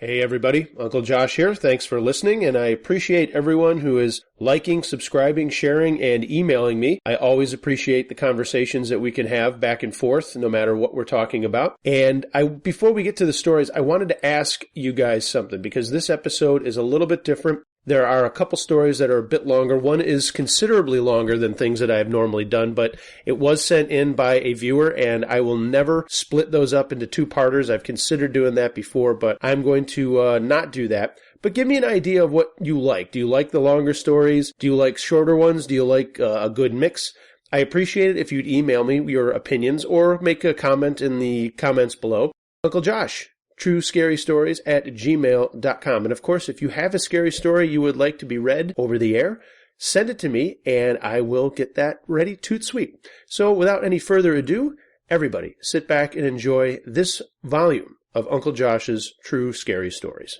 Hey everybody, Uncle Josh here. Thanks for listening, and I appreciate everyone who is liking, subscribing, sharing, and emailing me. I always appreciate the conversations that we can have back and forth, no matter what we're talking about. And before we get to the stories, I wanted to ask you guys something, because this episode is a little bit different. There are a couple stories that are a bit longer. One is considerably longer than things that I have normally done, but it was sent in by a viewer, and I will never split those up into two-parters. I've considered doing that before, but I'm going to not do that. But give me an idea of what you like. Do you like the longer stories? Do you like shorter ones? Do you like a good mix? I appreciate it if you'd email me your opinions or make a comment in the comments below. Uncle Josh, truescarystories@gmail.com. And of course, if you have a scary story you would like to be read over the air, send it to me and I will get that ready toot sweet. So without any further ado, everybody sit back and enjoy this volume of Uncle Josh's True Scary Stories.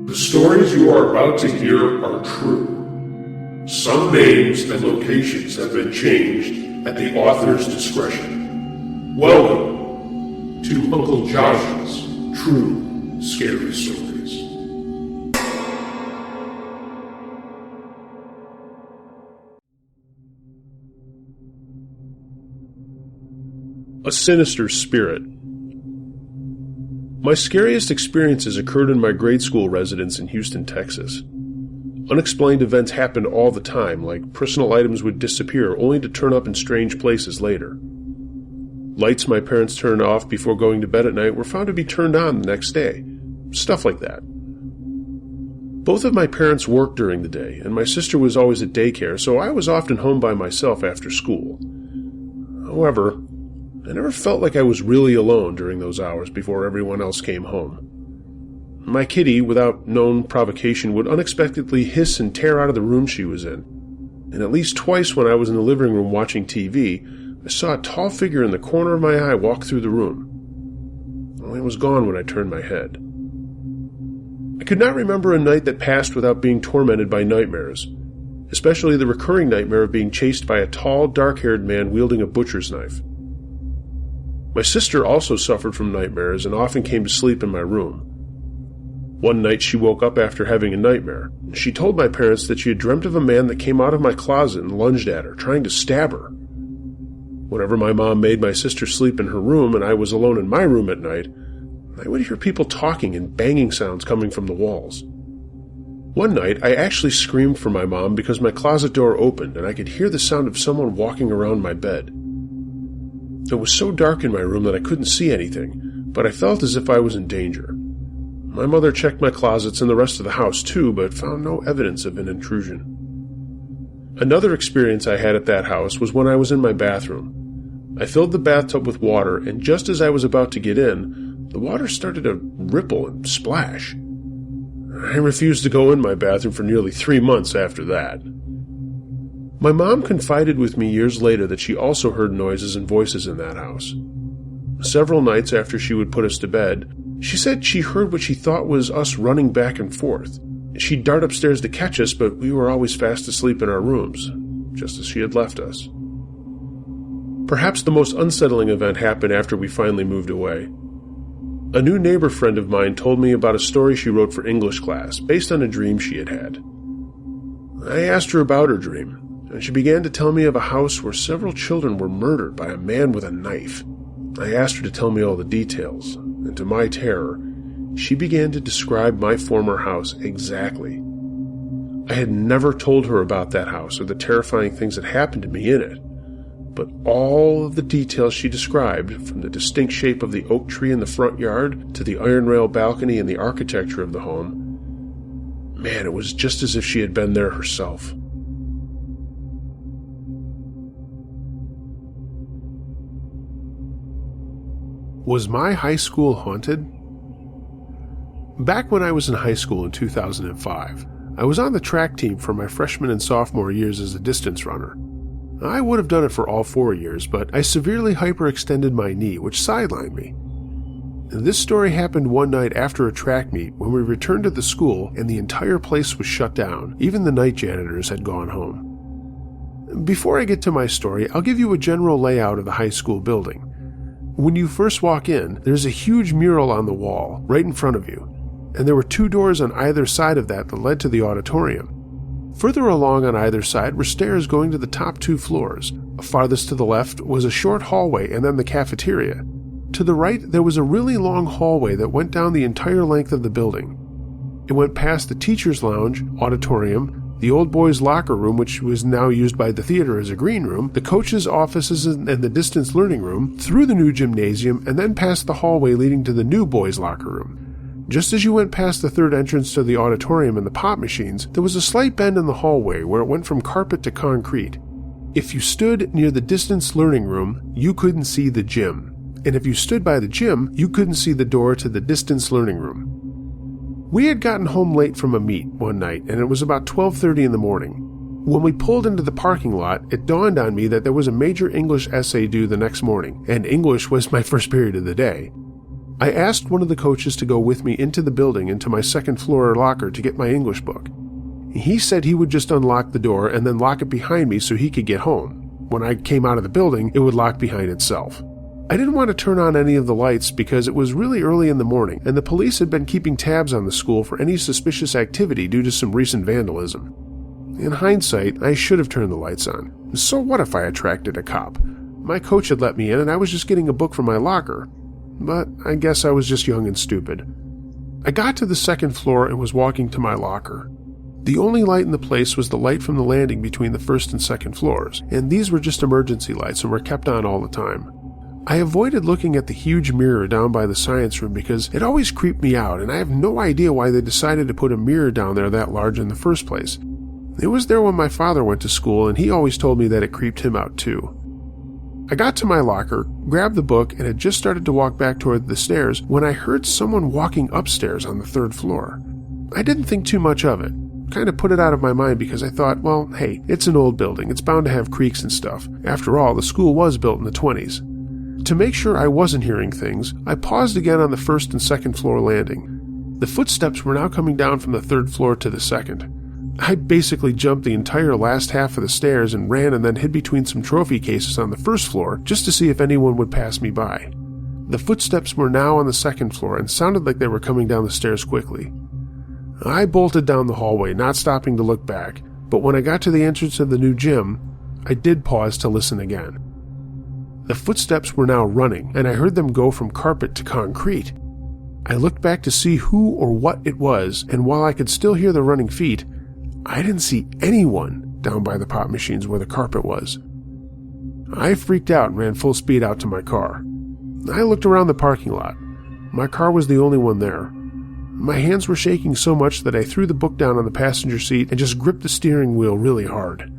The stories you are about to hear are true. Some names and locations have been changed at the author's discretion. Welcome to Uncle Josh's True Scary Stories. A Sinister Spirit. My scariest experiences occurred in my grade school residence in Houston, Texas. Unexplained events happened all the time, like personal items would disappear only to turn up in strange places later. Lights my parents turned off before going to bed at night were found to be turned on the next day. Stuff like that. Both of my parents worked during the day, and my sister was always at daycare, so I was often home by myself after school. However, I never felt like I was really alone during those hours before everyone else came home. My kitty, without known provocation, would unexpectedly hiss and tear out of the room she was in. And at least twice when I was in the living room watching TV, I saw a tall figure in the corner of my eye walk through the room. It was gone when I turned my head. I could not remember a night that passed without being tormented by nightmares, especially the recurring nightmare of being chased by a tall, dark-haired man wielding a butcher's knife. My sister also suffered from nightmares and often came to sleep in my room. One night she woke up after having a nightmare. She told my parents that she had dreamt of a man that came out of my closet and lunged at her, trying to stab her. Whenever my mom made my sister sleep in her room and I was alone in my room at night, I would hear people talking and banging sounds coming from the walls. One night I actually screamed for my mom because my closet door opened and I could hear the sound of someone walking around my bed. It was so dark in my room that I couldn't see anything, but I felt as if I was in danger. My mother checked my closets and the rest of the house too, but found no evidence of an intrusion. Another experience I had at that house was when I was in my bathroom. I filled the bathtub with water, and just as I was about to get in, the water started to ripple and splash. I refused to go in my bathroom for nearly 3 months after that. My mom confided with me years later that she also heard noises and voices in that house. Several nights after she would put us to bed, she said she heard what she thought was us running back and forth. She'd dart upstairs to catch us, but we were always fast asleep in our rooms, just as she had left us. Perhaps the most unsettling event happened after we finally moved away. A new neighbor friend of mine told me about a story she wrote for English class, based on a dream she had had. I asked her about her dream, and she began to tell me of a house where several children were murdered by a man with a knife. I asked her to tell me all the details, and to my terror, she began to describe my former house exactly. I had never told her about that house or the terrifying things that happened to me in it, but all of the details she described, from the distinct shape of the oak tree in the front yard to the iron rail balcony and the architecture of the home, man, it was just as if she had been there herself. Was my high school haunted? Back when I was in high school in 2005, I was on the track team for my freshman and sophomore years as a distance runner. I would have done it for all 4 years, but I severely hyperextended my knee, which sidelined me. This story happened one night after a track meet when we returned to the school and the entire place was shut down. Even the night janitors had gone home. Before I get to my story, I'll give you a general layout of the high school building. When you first walk in, there's a huge mural on the wall right in front of you, and there were 2 doors on either side of that led to the auditorium. Further along on either side were stairs going to the top 2 floors. Farthest to the left was a short hallway and then the cafeteria. To the right, there was a really long hallway that went down the entire length of the building. It went past the teacher's lounge, auditorium, the old boys' locker room, which was now used by the theater as a green room, the coaches' offices and the distance learning room, through the new gymnasium, and then past the hallway leading to the new boys' locker room. Just as you went past the third entrance to the auditorium and the pop machines, there was a slight bend in the hallway where it went from carpet to concrete. If you stood near the distance learning room, you couldn't see the gym. And if you stood by the gym, you couldn't see the door to the distance learning room. We had gotten home late from a meet one night, and it was about 12:30 in the morning. When we pulled into the parking lot, it dawned on me that there was a major English essay due the next morning, and English was my first period of the day. I asked one of the coaches to go with me into the building into my second floor locker to get my English book. He said he would just unlock the door and then lock it behind me so he could get home. When I came out of the building, it would lock behind itself. I didn't want to turn on any of the lights because it was really early in the morning, and the police had been keeping tabs on the school for any suspicious activity due to some recent vandalism. In hindsight, I should have turned the lights on. So what if I attracted a cop? My coach had let me in and I was just getting a book from my locker. But I guess I was just young and stupid. I got to the second floor and was walking to my locker. The only light in the place was the light from the landing between the first and second floors, and these were just emergency lights and were kept on all the time. I avoided looking at the huge mirror down by the science room because it always creeped me out, and I have no idea why they decided to put a mirror down there that large in the first place. It was there when my father went to school, and he always told me that it creeped him out too. I got to my locker, grabbed the book, and had just started to walk back toward the stairs when I heard someone walking upstairs on the third floor. I didn't think too much of it. Kind of put it out of my mind because I thought, well, hey, it's an old building. It's bound to have creaks and stuff. After all, the school was built in the 20s. To make sure I wasn't hearing things, I paused again on the first and second floor landing. The footsteps were now coming down from the third floor to the second. I basically jumped the entire last half of the stairs and ran and then hid between some trophy cases on the first floor just to see if anyone would pass me by. The footsteps were now on the second floor and sounded like they were coming down the stairs quickly. I bolted down the hallway, not stopping to look back, but when I got to the entrance of the new gym, I did pause to listen again. The footsteps were now running, and I heard them go from carpet to concrete. I looked back to see who or what it was, and while I could still hear the running feet, I didn't see anyone down by the pop machines where the carpet was. I freaked out and ran full speed out to my car. I looked around the parking lot. My car was the only one there. My hands were shaking so much that I threw the book down on the passenger seat and just gripped the steering wheel really hard.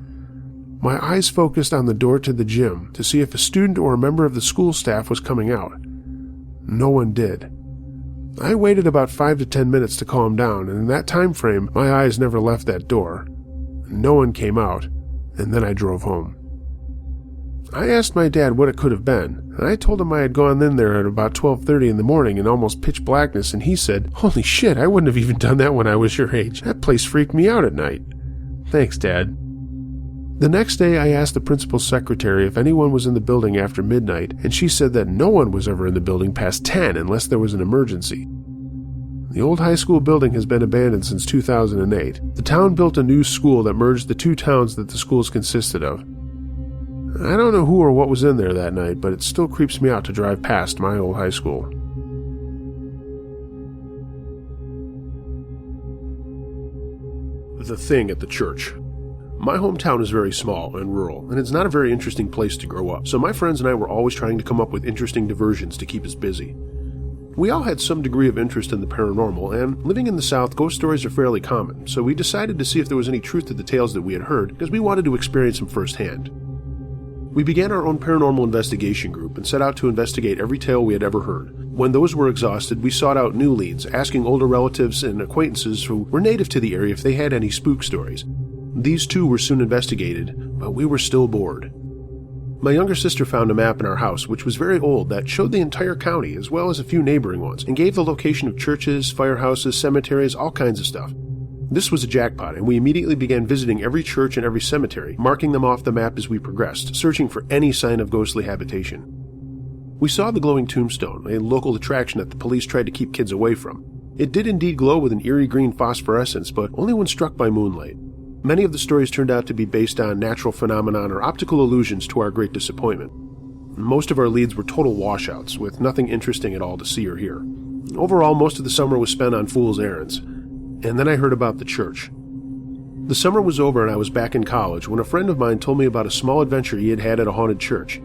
My eyes focused on the door to the gym to see if a student or a member of the school staff was coming out. No one did. I waited about 5 to 10 minutes to calm down, and in that time frame, my eyes never left that door. No one came out, and then I drove home. I asked my dad what it could have been, and I told him I had gone in there at about 12:30 in the morning in almost pitch blackness, and he said, "Holy shit, I wouldn't have even done that when I was your age. That place freaked me out at night." Thanks, Dad. The next day, I asked the principal's secretary if anyone was in the building after midnight, and she said that no one was ever in the building past 10 unless there was an emergency. The old high school building has been abandoned since 2008. The town built a new school that merged the 2 towns that the schools consisted of. I don't know who or what was in there that night, but it still creeps me out to drive past my old high school. The thing at the church. My hometown is very small and rural, and it's not a very interesting place to grow up, so my friends and I were always trying to come up with interesting diversions to keep us busy. We all had some degree of interest in the paranormal, and living in the South, ghost stories are fairly common, so we decided to see if there was any truth to the tales that we had heard, because we wanted to experience them firsthand. We began our own paranormal investigation group and set out to investigate every tale we had ever heard. When those were exhausted, we sought out new leads, asking older relatives and acquaintances who were native to the area if they had any spook stories. These too were soon investigated, but we were still bored. My younger sister found a map in our house, which was very old, that showed the entire county, as well as a few neighboring ones, and gave the location of churches, firehouses, cemeteries, all kinds of stuff. This was a jackpot, and we immediately began visiting every church and every cemetery, marking them off the map as we progressed, searching for any sign of ghostly habitation. We saw the glowing tombstone, a local attraction that the police tried to keep kids away from. It did indeed glow with an eerie green phosphorescence, but only when struck by moonlight. Many of the stories turned out to be based on natural phenomenon or optical illusions, to our great disappointment. Most of our leads were total washouts, with nothing interesting at all to see or hear. Overall, most of the summer was spent on fool's errands. And then I heard about the church. The summer was over and I was back in college when a friend of mine told me about a small adventure he had had at a haunted church.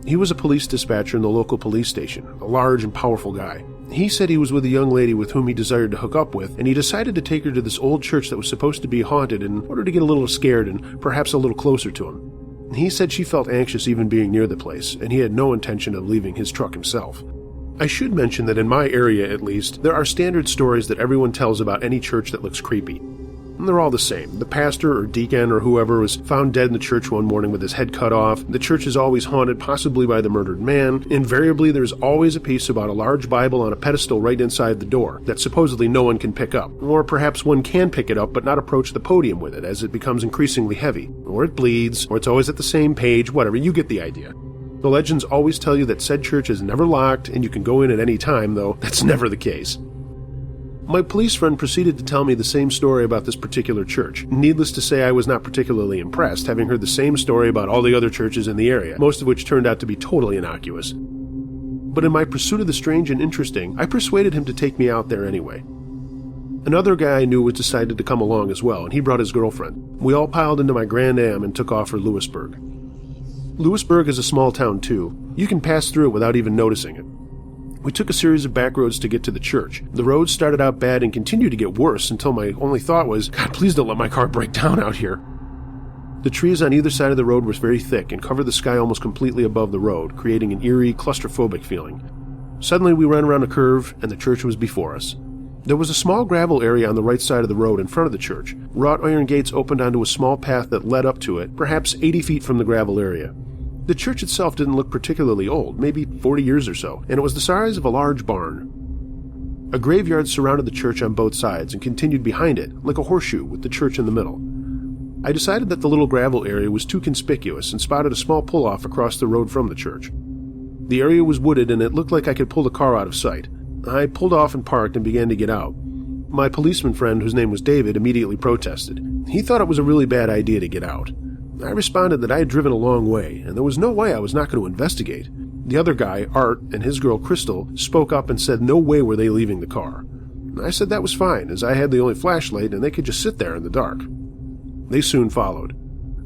He was a police dispatcher in the local police station, a large and powerful guy. He said he was with a young lady with whom he desired to hook up with, and he decided to take her to this old church that was supposed to be haunted in order to get a little scared and perhaps a little closer to him. He said she felt anxious even being near the place, and he had no intention of leaving his truck himself. I should mention that in my area, at least, there are standard stories that everyone tells about any church that looks creepy. And they're all the same. The pastor or deacon or whoever was found dead in the church one morning with his head cut off. The church is always haunted, possibly by the murdered man. Invariably, there's always a piece about a large Bible on a pedestal right inside the door that supposedly no one can pick up. Or perhaps one can pick it up but not approach the podium with it as it becomes increasingly heavy. Or it bleeds, or it's always at the same page, whatever, you get the idea. The legends always tell you that said church is never locked and you can go in at any time, though that's never the case. My police friend proceeded to tell me the same story about this particular church. Needless to say, I was not particularly impressed, having heard the same story about all the other churches in the area, most of which turned out to be totally innocuous. But in my pursuit of the strange and interesting, I persuaded him to take me out there anyway. Another guy I knew was decided to come along as well, and he brought his girlfriend. We all piled into my Grand Am and took off for Lewisburg. Lewisburg is a small town too. You can pass through it without even noticing it. We took a series of back roads to get to the church. The roads started out bad and continued to get worse until my only thought was, God, please don't let my car break down out here. The trees on either side of the road were very thick and covered the sky almost completely above the road, creating an eerie, claustrophobic feeling. Suddenly we ran around a curve and the church was before us. There was a small gravel area on the right side of the road in front of the church. Wrought iron gates opened onto a small path that led up to it, perhaps 80 feet from the gravel area. The church itself didn't look particularly old, maybe 40 years or so, and it was the size of a large barn. A graveyard surrounded the church on both sides and continued behind it, like a horseshoe with the church in the middle. I decided that the little gravel area was too conspicuous and spotted a small pull-off across the road from the church. The area was wooded and it looked like I could pull the car out of sight. I pulled off and parked and began to get out. My policeman friend, whose name was David, immediately protested. He thought it was a really bad idea to get out. I responded that I had driven a long way, and there was no way I was not going to investigate. The other guy, Art, and his girl, Crystal, spoke up and said no way were they leaving the car. I said that was fine, as I had the only flashlight and they could just sit there in the dark. They soon followed.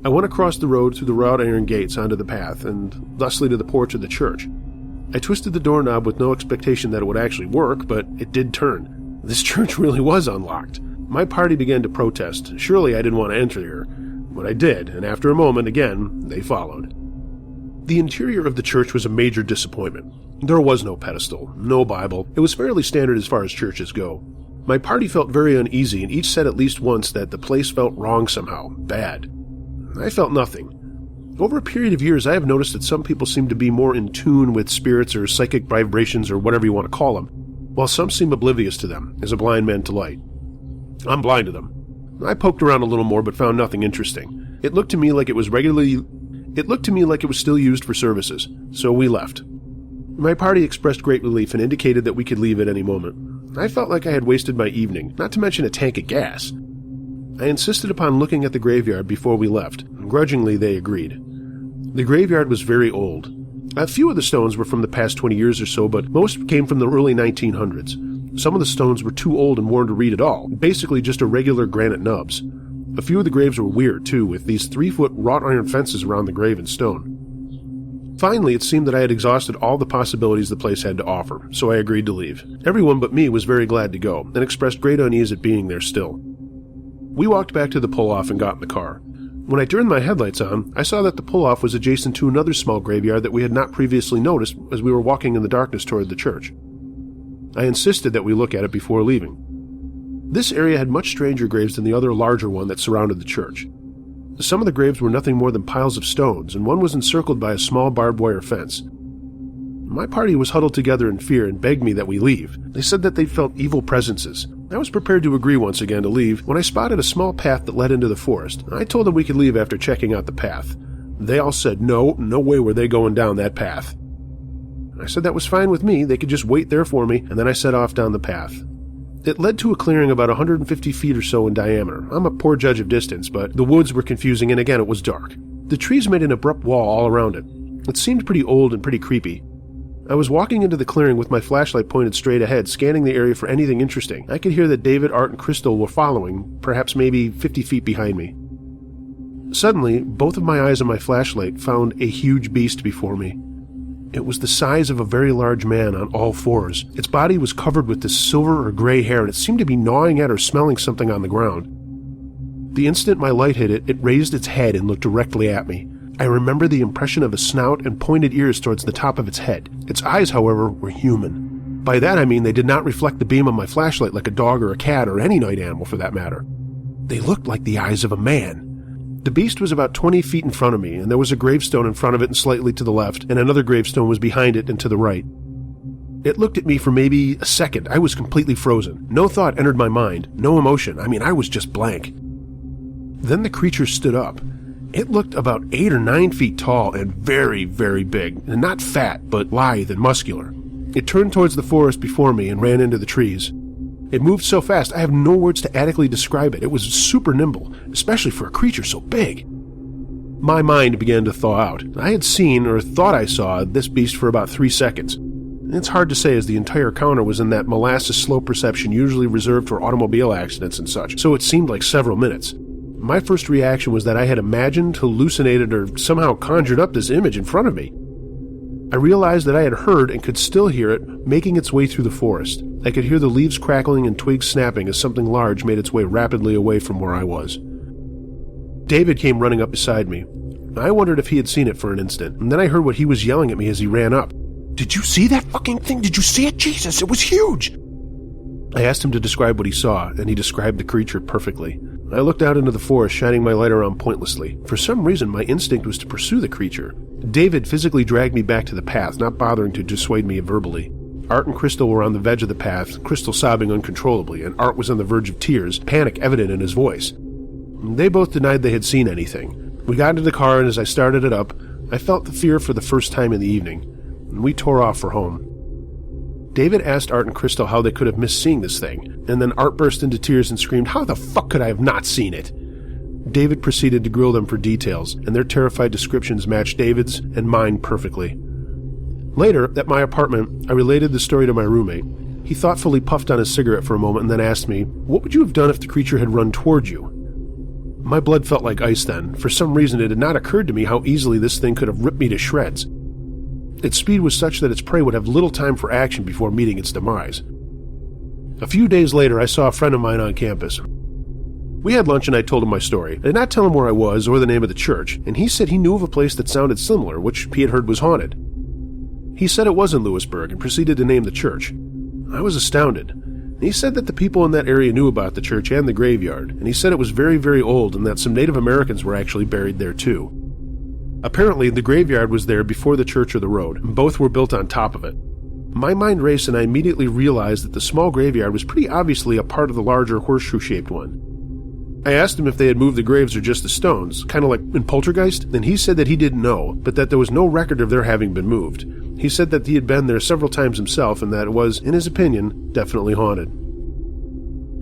I went across the road through the wrought iron gates onto the path, and thusly to the porch of the church. I twisted the doorknob with no expectation that it would actually work, but it did turn. This church really was unlocked. My party began to protest. Surely I didn't want to enter here. But I did, and after a moment, again, they followed. The interior of the church was a major disappointment. There was no pedestal, no Bible. It was fairly standard as far as churches go. My party felt very uneasy, and each said at least once that the place felt wrong somehow, bad. I felt nothing. Over a period of years, I have noticed that some people seem to be more in tune with spirits or psychic vibrations or whatever you want to call them, while some seem oblivious to them, as a blind man to light. I'm blind to them. I poked around a little more but found nothing interesting. It looked to me like it was still used for services, so we left. My party expressed great relief and indicated that we could leave at any moment. I felt like I had wasted my evening, not to mention a tank of gas. I insisted upon looking at the graveyard before we left, and grudgingly they agreed. The graveyard was very old. A few of the stones were from the past 20 years or so, but most came from the early 1900s. Some of the stones were too old and worn to read at all, basically just irregular granite nubs. A few of the graves were weird, too, with these 3-foot wrought iron fences around the grave in stone. Finally, it seemed that I had exhausted all the possibilities the place had to offer, so I agreed to leave. Everyone but me was very glad to go, and expressed great unease at being there still. We walked back to the pull-off and got in the car. When I turned my headlights on, I saw that the pull-off was adjacent to another small graveyard that we had not previously noticed as we were walking in the darkness toward the church. I insisted that we look at it before leaving. This area had much stranger graves than the other larger one that surrounded the church. Some of the graves were nothing more than piles of stones, and one was encircled by a small barbed wire fence. My party was huddled together in fear and begged me that we leave. They said that they felt evil presences. I was prepared to agree once again to leave when I spotted a small path that led into the forest. I told them we could leave after checking out the path. They all said no way were they going down that path. I said that was fine with me, they could just wait there for me, and then I set off down the path. It led to a clearing about 150 feet or so in diameter. I'm a poor judge of distance, but the woods were confusing and again it was dark. The trees made an abrupt wall all around it. It seemed pretty old and pretty creepy. I was walking into the clearing with my flashlight pointed straight ahead, scanning the area for anything interesting. I could hear that David, Art, and Crystal were following, perhaps maybe 50 feet behind me. Suddenly, both of my eyes and my flashlight found a huge beast before me. It was the size of a very large man on all fours. Its body was covered with this silver or gray hair, and it seemed to be gnawing at or smelling something on the ground. The instant my light hit it, it raised its head and looked directly at me. I remember the impression of a snout and pointed ears towards the top of its head. Its eyes, however, were human. By that I mean they did not reflect the beam of my flashlight like a dog or a cat or any night animal for that matter. They looked like the eyes of a man. The beast was about 20 feet in front of me, and there was a gravestone in front of it and slightly to the left, and another gravestone was behind it and to the right. It looked at me for maybe a second. I was completely frozen. No thought entered my mind, no emotion. I was just blank. Then the creature stood up. It looked about 8 or 9 feet tall and very, very big, and not fat, but lithe and muscular. It turned towards the forest before me and ran into the trees. It moved so fast, I have no words to adequately describe it. It was super nimble, especially for a creature so big. My mind began to thaw out. I had seen, or thought I saw, this beast for about 3 seconds. It's hard to say as the entire encounter was in that molasses slow perception usually reserved for automobile accidents and such, so it seemed like several minutes. My first reaction was that I had imagined, hallucinated, or somehow conjured up this image in front of me. I realized that I had heard and could still hear it making its way through the forest. I could hear the leaves crackling and twigs snapping as something large made its way rapidly away from where I was. David came running up beside me. I wondered if he had seen it for an instant, and then I heard what he was yelling at me as he ran up. "Did you see that fucking thing? Did you see it? Jesus, it was huge!" I asked him to describe what he saw, and he described the creature perfectly. I looked out into the forest, shining my light around pointlessly. For some reason, my instinct was to pursue the creature. David physically dragged me back to the path, not bothering to dissuade me verbally. Art and Crystal were on the edge of the path, Crystal sobbing uncontrollably, and Art was on the verge of tears, panic evident in his voice. They both denied they had seen anything. We got into the car, and as I started it up, I felt the fear for the first time in the evening, and we tore off for home. David asked Art and Crystal how they could have missed seeing this thing, and then Art burst into tears and screamed, "How the fuck could I have not seen it?" David proceeded to grill them for details, and their terrified descriptions matched David's and mine perfectly. Later, at my apartment, I related the story to my roommate. He thoughtfully puffed on his cigarette for a moment and then asked me, "What would you have done if the creature had run toward you?" My blood felt like ice then. For some reason, it had not occurred to me how easily this thing could have ripped me to shreds. Its speed was such that its prey would have little time for action before meeting its demise. A few days later, I saw a friend of mine on campus. We had lunch and I told him my story. I did not tell him where I was or the name of the church, and he said he knew of a place that sounded similar, which he had heard was haunted. He said it was in Lewisburg and proceeded to name the church. I was astounded. He said that the people in that area knew about the church and the graveyard, and he said it was very, very old and that some Native Americans were actually buried there too. Apparently, the graveyard was there before the church or the road, and both were built on top of it. My mind raced and I immediately realized that the small graveyard was pretty obviously a part of the larger horseshoe-shaped one. I asked him if they had moved the graves or just the stones, kind of like in Poltergeist, and he said that he didn't know, but that there was no record of their having been moved. He said that he had been there several times himself and that it was, in his opinion, definitely haunted.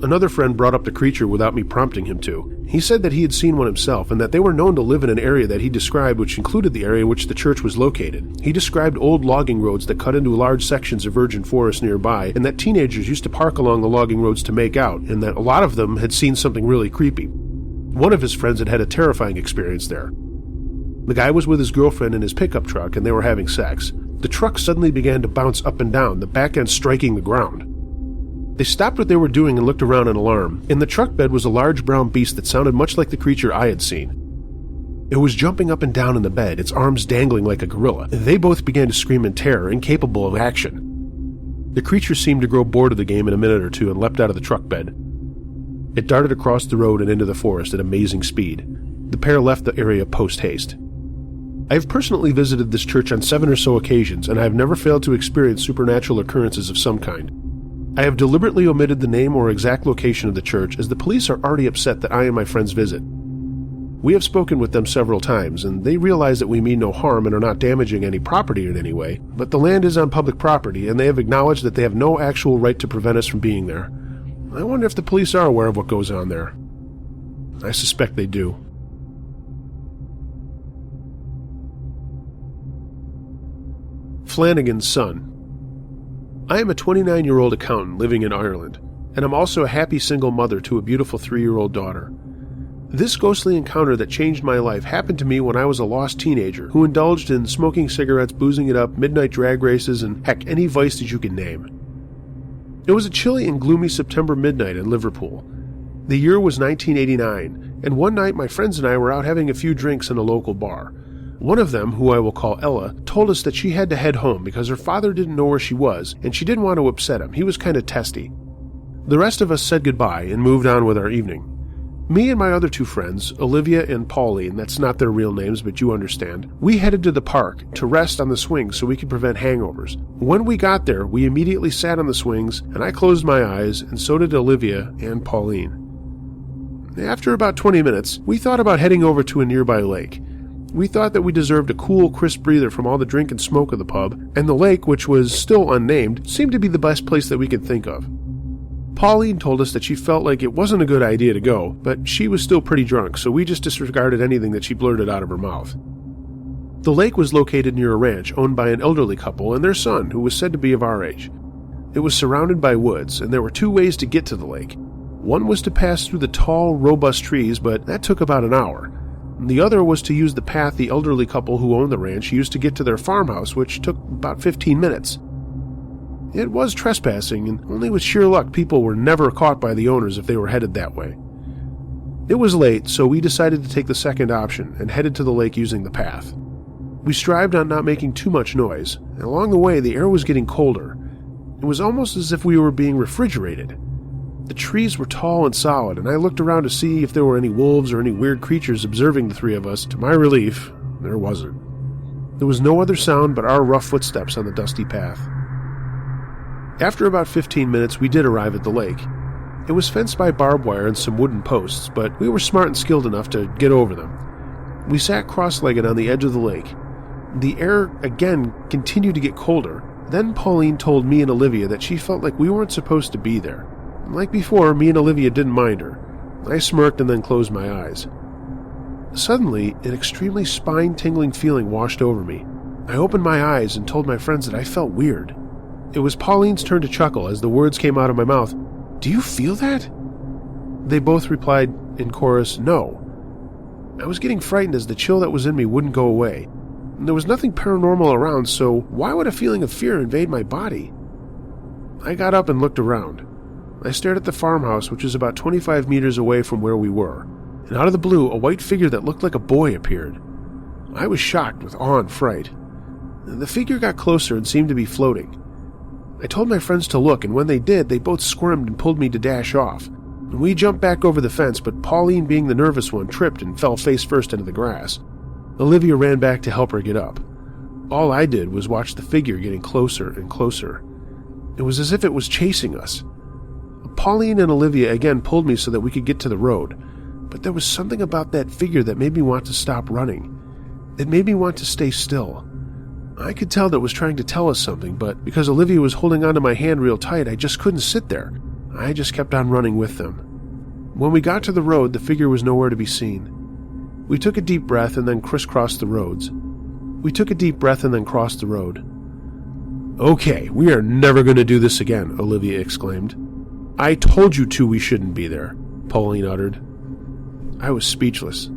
Another friend brought up the creature without me prompting him to. He said that he had seen one himself and that they were known to live in an area that he described, which included the area in which the church was located. He described old logging roads that cut into large sections of virgin forest nearby, and that teenagers used to park along the logging roads to make out, and that a lot of them had seen something really creepy. One of his friends had had a terrifying experience there. The guy was with his girlfriend in his pickup truck and they were having sex. The truck suddenly began to bounce up and down, the back end striking the ground. They stopped what they were doing and looked around in alarm. In the truck bed was a large brown beast that sounded much like the creature I had seen. It was jumping up and down in the bed, its arms dangling like a gorilla. They both began to scream in terror, incapable of action. The creature seemed to grow bored of the game in a minute or two and leapt out of the truck bed. It darted across the road and into the forest at amazing speed. The pair left the area post-haste. I have personally visited this church on 7 or so occasions, and I have never failed to experience supernatural occurrences of some kind. I have deliberately omitted the name or exact location of the church, as the police are already upset that I and my friends visit. We have spoken with them several times, and they realize that we mean no harm and are not damaging any property in any way, but the land is on public property, and they have acknowledged that they have no actual right to prevent us from being there. I wonder if the police are aware of what goes on there. I suspect they do. Flanagan's son. I am a 29-year-old accountant living in Ireland, and I'm also a happy single mother to a beautiful 3-year-old daughter. This ghostly encounter that changed my life happened to me when I was a lost teenager who indulged in smoking cigarettes, boozing it up, midnight drag races, and heck, any vice that you can name. It was a chilly and gloomy September midnight in Liverpool. The year was 1989, and one night my friends and I were out having a few drinks in a local bar. One of them, who I will call Ella, told us that she had to head home because her father didn't know where she was, and she didn't want to upset him. He was kind of testy. The rest of us said goodbye and moved on with our evening. Me and my other 2 friends, Olivia and Pauline, that's not their real names, but you understand, we headed to the park to rest on the swings so we could prevent hangovers. When we got there, we immediately sat on the swings, and I closed my eyes, and so did Olivia and Pauline. After about 20 minutes, we thought about heading over to a nearby lake. We thought that we deserved a cool, crisp breather from all the drink and smoke of the pub, and the lake, which was still unnamed, seemed to be the best place that we could think of. Pauline told us that she felt like it wasn't a good idea to go, but she was still pretty drunk, so we just disregarded anything that she blurted out of her mouth. The lake was located near a ranch owned by an elderly couple and their son, who was said to be of our age. It was surrounded by woods, and there were 2 ways to get to the lake. One was to pass through the tall, robust trees, but that took about an hour. The other was to use the path the elderly couple who owned the ranch used to get to their farmhouse, which took about 15 minutes. It was trespassing, and only with sheer luck people were never caught by the owners if they were headed that way. It was late, so we decided to take the second option and headed to the lake using the path. We strived on not making too much noise, and along the way the air was getting colder. It was almost as if we were being refrigerated. The trees were tall and solid, and I looked around to see if there were any wolves or any weird creatures observing the 3 of us. To my relief, there wasn't. There was no other sound but our rough footsteps on the dusty path. After about 15 minutes, we did arrive at the lake. It was fenced by barbed wire and some wooden posts, but we were smart and skilled enough to get over them. We sat cross-legged on the edge of the lake. The air, again, continued to get colder. Then Pauline told me and Olivia that she felt like we weren't supposed to be there. Like before, me and Olivia didn't mind her. I smirked and then closed my eyes. Suddenly, an extremely spine-tingling feeling washed over me. I opened my eyes and told my friends that I felt weird. It was Pauline's turn to chuckle as the words came out of my mouth. "Do you feel that?" They both replied in chorus, "No." I was getting frightened as the chill that was in me wouldn't go away. There was nothing paranormal around, so why would a feeling of fear invade my body? I got up and looked around. I stared at the farmhouse, which was about 25 meters away from where we were, and out of the blue, a white figure that looked like a boy appeared. I was shocked with awe and fright. The figure got closer and seemed to be floating. I told my friends to look, and when they did, they both squirmed and pulled me to dash off. We jumped back over the fence, but Pauline, being the nervous one, tripped and fell face first into the grass. Olivia ran back to help her get up. All I did was watch the figure getting closer and closer. It was as if it was chasing us. Pauline and Olivia again pulled me so that we could get to the road, but there was something about that figure that made me want to stop running. It made me want to stay still. I could tell that it was trying to tell us something, but because Olivia was holding onto my hand real tight, I just couldn't sit there. I just kept on running with them. When we got to the road, the figure was nowhere to be seen. We took a deep breath and then crisscrossed the roads. We took a deep breath and then crossed the road. "Okay, we are never going to do this again," Olivia exclaimed. "I told you two we shouldn't be there," Pauline uttered. I was speechless.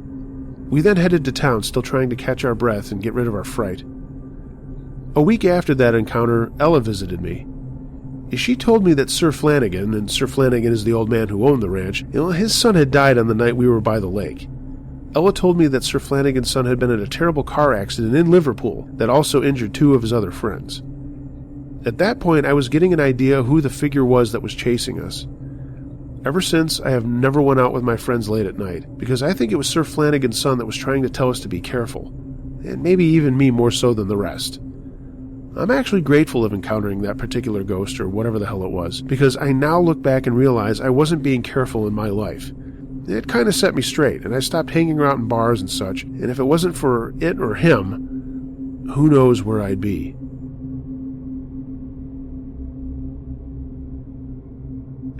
We then headed to town, still trying to catch our breath and get rid of our fright. A week after that encounter, Ella visited me. She told me that Sir Flanagan, and Sir Flanagan is the old man who owned the ranch, his son had died on the night we were by the lake. Ella told me that Sir Flanagan's son had been in a terrible car accident in Liverpool that also injured 2 of his other friends. At that point, I was getting an idea who the figure was that was chasing us. Ever since, I have never went out with my friends late at night, because I think it was Sir Flanagan's son that was trying to tell us to be careful, and maybe even me more so than the rest. I'm actually grateful of encountering that particular ghost, or whatever the hell it was, because I now look back and realize I wasn't being careful in my life. It kind of set me straight, and I stopped hanging around in bars and such, and if it wasn't for it or him, who knows where I'd be.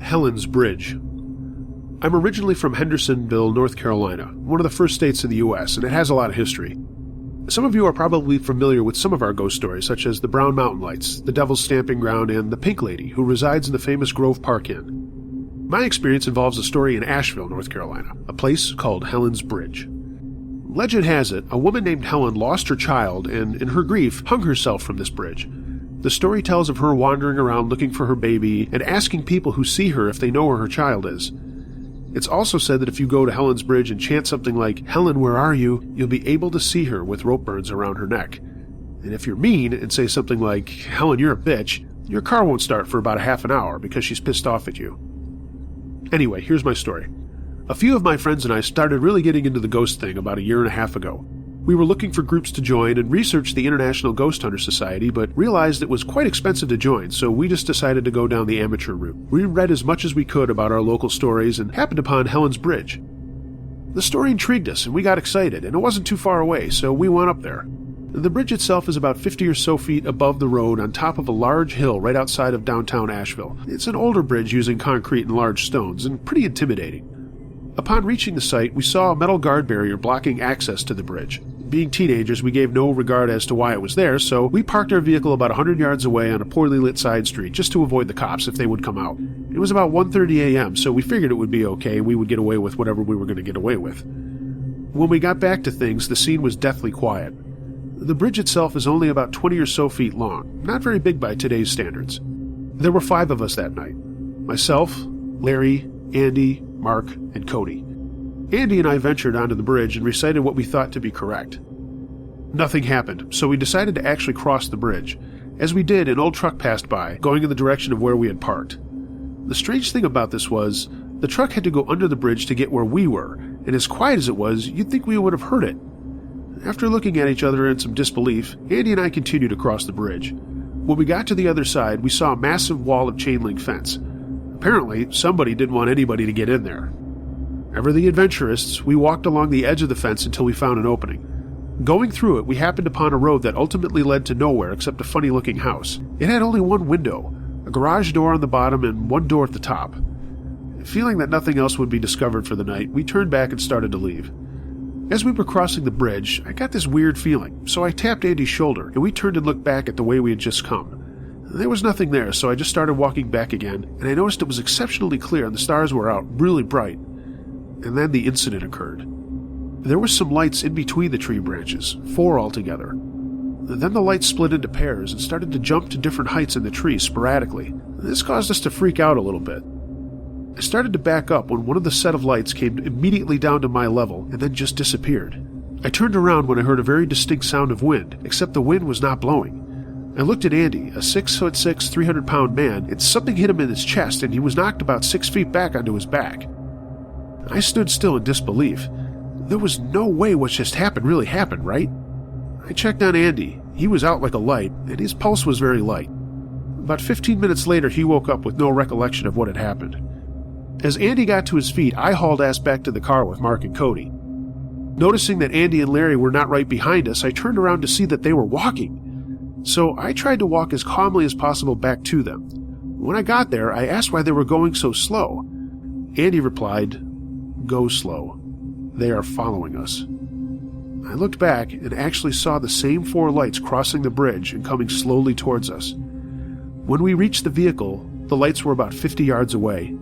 Helen's Bridge. I'm originally from Hendersonville, North Carolina, one of the first states in the U.S., and it has a lot of history. Some of you are probably familiar with some of our ghost stories, such as the Brown Mountain Lights, the Devil's Stamping Ground, and the Pink Lady, who resides in the famous Grove Park Inn. My experience involves a story in Asheville, North Carolina, a place called Helen's Bridge. Legend has it, a woman named Helen lost her child and, in her grief, hung herself from this bridge. The story tells of her wandering around looking for her baby and asking people who see her if they know where her child is. It's also said that if you go to Helen's Bridge and chant something like, "Helen, where are you?" you'll be able to see her with rope burns around her neck. And if you're mean and say something like, "Helen, you're a bitch," your car won't start for about a half an hour because she's pissed off at you. Anyway, here's my story. A few of my friends and I started really getting into the ghost thing about a year and a half ago. We were looking for groups to join and researched the International Ghost Hunter Society, but realized it was quite expensive to join, so we just decided to go down the amateur route. We read as much as we could about our local stories and happened upon Helen's Bridge. The story intrigued us and we got excited, and it wasn't too far away, so we went up there. The bridge itself is about 50 or so feet above the road on top of a large hill right outside of downtown Asheville. It's an older bridge using concrete and large stones, and pretty intimidating. Upon reaching the site, we saw a metal guard barrier blocking access to the bridge. Being teenagers, we gave no regard as to why it was there, so we parked our vehicle about 100 yards away on a poorly lit side street just to avoid the cops if they would come out. It was about 1:30 a.m., so we figured it would be okay and we would get away with whatever we were going to get away with. When we got back to things, the scene was deathly quiet. The bridge itself is only about 20 or so feet long, not very big by today's standards. There were 5 of us that night. Myself, Larry, Andy, Mark, and Cody. Andy and I ventured onto the bridge and recited what we thought to be correct. Nothing happened, so we decided to actually cross the bridge. As we did, an old truck passed by, going in the direction of where we had parked. The strange thing about this was, the truck had to go under the bridge to get where we were, and as quiet as it was, you'd think we would have heard it. After looking at each other in some disbelief, Andy and I continued across the bridge. When we got to the other side, we saw a massive wall of chain link fence. Apparently, somebody didn't want anybody to get in there. Ever the adventurists, we walked along the edge of the fence until we found an opening. Going through it, we happened upon a road that ultimately led to nowhere except a funny-looking house. It had only one window, a garage door on the bottom and one door at the top. Feeling that nothing else would be discovered for the night, we turned back and started to leave. As we were crossing the bridge, I got this weird feeling, so I tapped Andy's shoulder, and we turned and looked back at the way we had just come. There was nothing there, so I just started walking back again, and I noticed it was exceptionally clear and the stars were out really bright. And then the incident occurred. There were some lights in between the tree branches, 4 altogether. Then the lights split into pairs and started to jump to different heights in the tree sporadically. This caused us to freak out a little bit. I started to back up when one of the set of lights came immediately down to my level and then just disappeared. I turned around when I heard a very distinct sound of wind, except the wind was not blowing. I looked at Andy, a 6'6", 300-pound man, and something hit him in his chest and he was knocked about 6 feet back onto his back. I stood still in disbelief. There was no way what just happened really happened, right? I checked on Andy. He was out like a light, and his pulse was very light. About 15 minutes later, he woke up with no recollection of what had happened. As Andy got to his feet, I hauled ass back to the car with Mark and Cody. Noticing that Andy and Larry were not right behind us, I turned around to see that they were walking. So I tried to walk as calmly as possible back to them. When I got there, I asked why they were going so slow. Andy replied, "Go slow. They are following us." I looked back and actually saw the same 4 lights crossing the bridge and coming slowly towards us. When we reached the vehicle, the lights were about 50 yards away.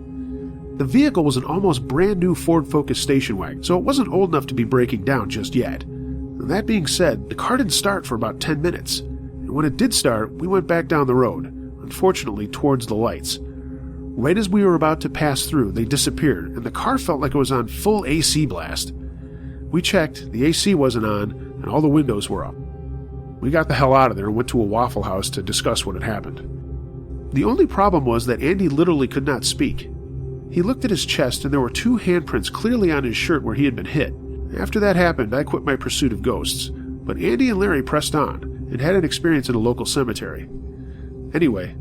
The vehicle was an almost brand new Ford Focus station wagon, so it wasn't old enough to be breaking down just yet. That being said, the car didn't start for about 10 minutes. And when it did start, we went back down the road, unfortunately towards the lights. Right as we were about to pass through, they disappeared, and the car felt like it was on full AC blast. We checked, the AC wasn't on, and all the windows were up. We got the hell out of there and went to a Waffle House to discuss what had happened. The only problem was that Andy literally could not speak. He looked at his chest, and there were 2 handprints clearly on his shirt where he had been hit. After that happened, I quit my pursuit of ghosts, but Andy and Larry pressed on and had an experience in a local cemetery. Anyway,